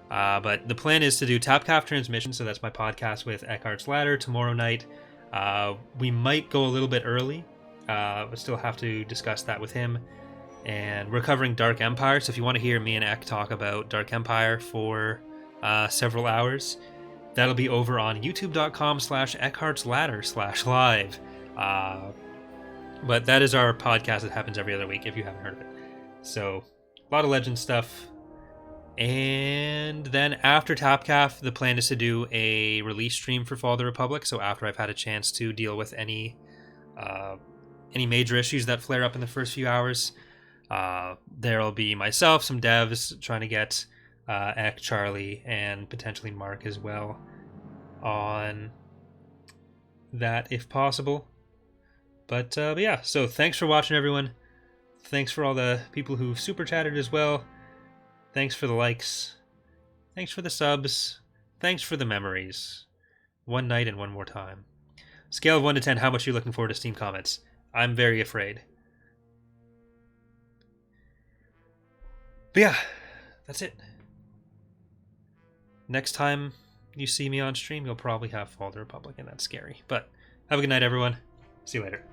But the plan is to do Tapcaf Transmission, so that's my podcast with Eckhart's Ladder tomorrow night. We might go a little bit early, but still have to discuss that with him. And we're covering Dark Empire, so if you want to hear me and Eck talk about Dark Empire for several hours, that'll be over on youtube.com/Eckhart'sLadder/live. But that is our podcast that happens every other week, if you haven't heard of it. So, a lot of Legend stuff. And then after Tapcaf, the plan is to do a release stream for Fall of the Republic. So after I've had a chance to deal with any major issues that flare up in the first few hours, there'll be myself, some devs trying to get Eck, Charlie, and potentially Mark as well on that if possible. But yeah, so thanks for watching, everyone. Thanks for all the people who super chatted as well. Thanks for the likes. Thanks for the subs. Thanks for the memories. One night and one more time. Scale of 1 to 10, how much are you looking forward to Steam comments? I'm very afraid. But yeah, that's it. Next time you see me on stream, you'll probably have Fall of the Republic, and that's scary. But have a good night, everyone. See you later.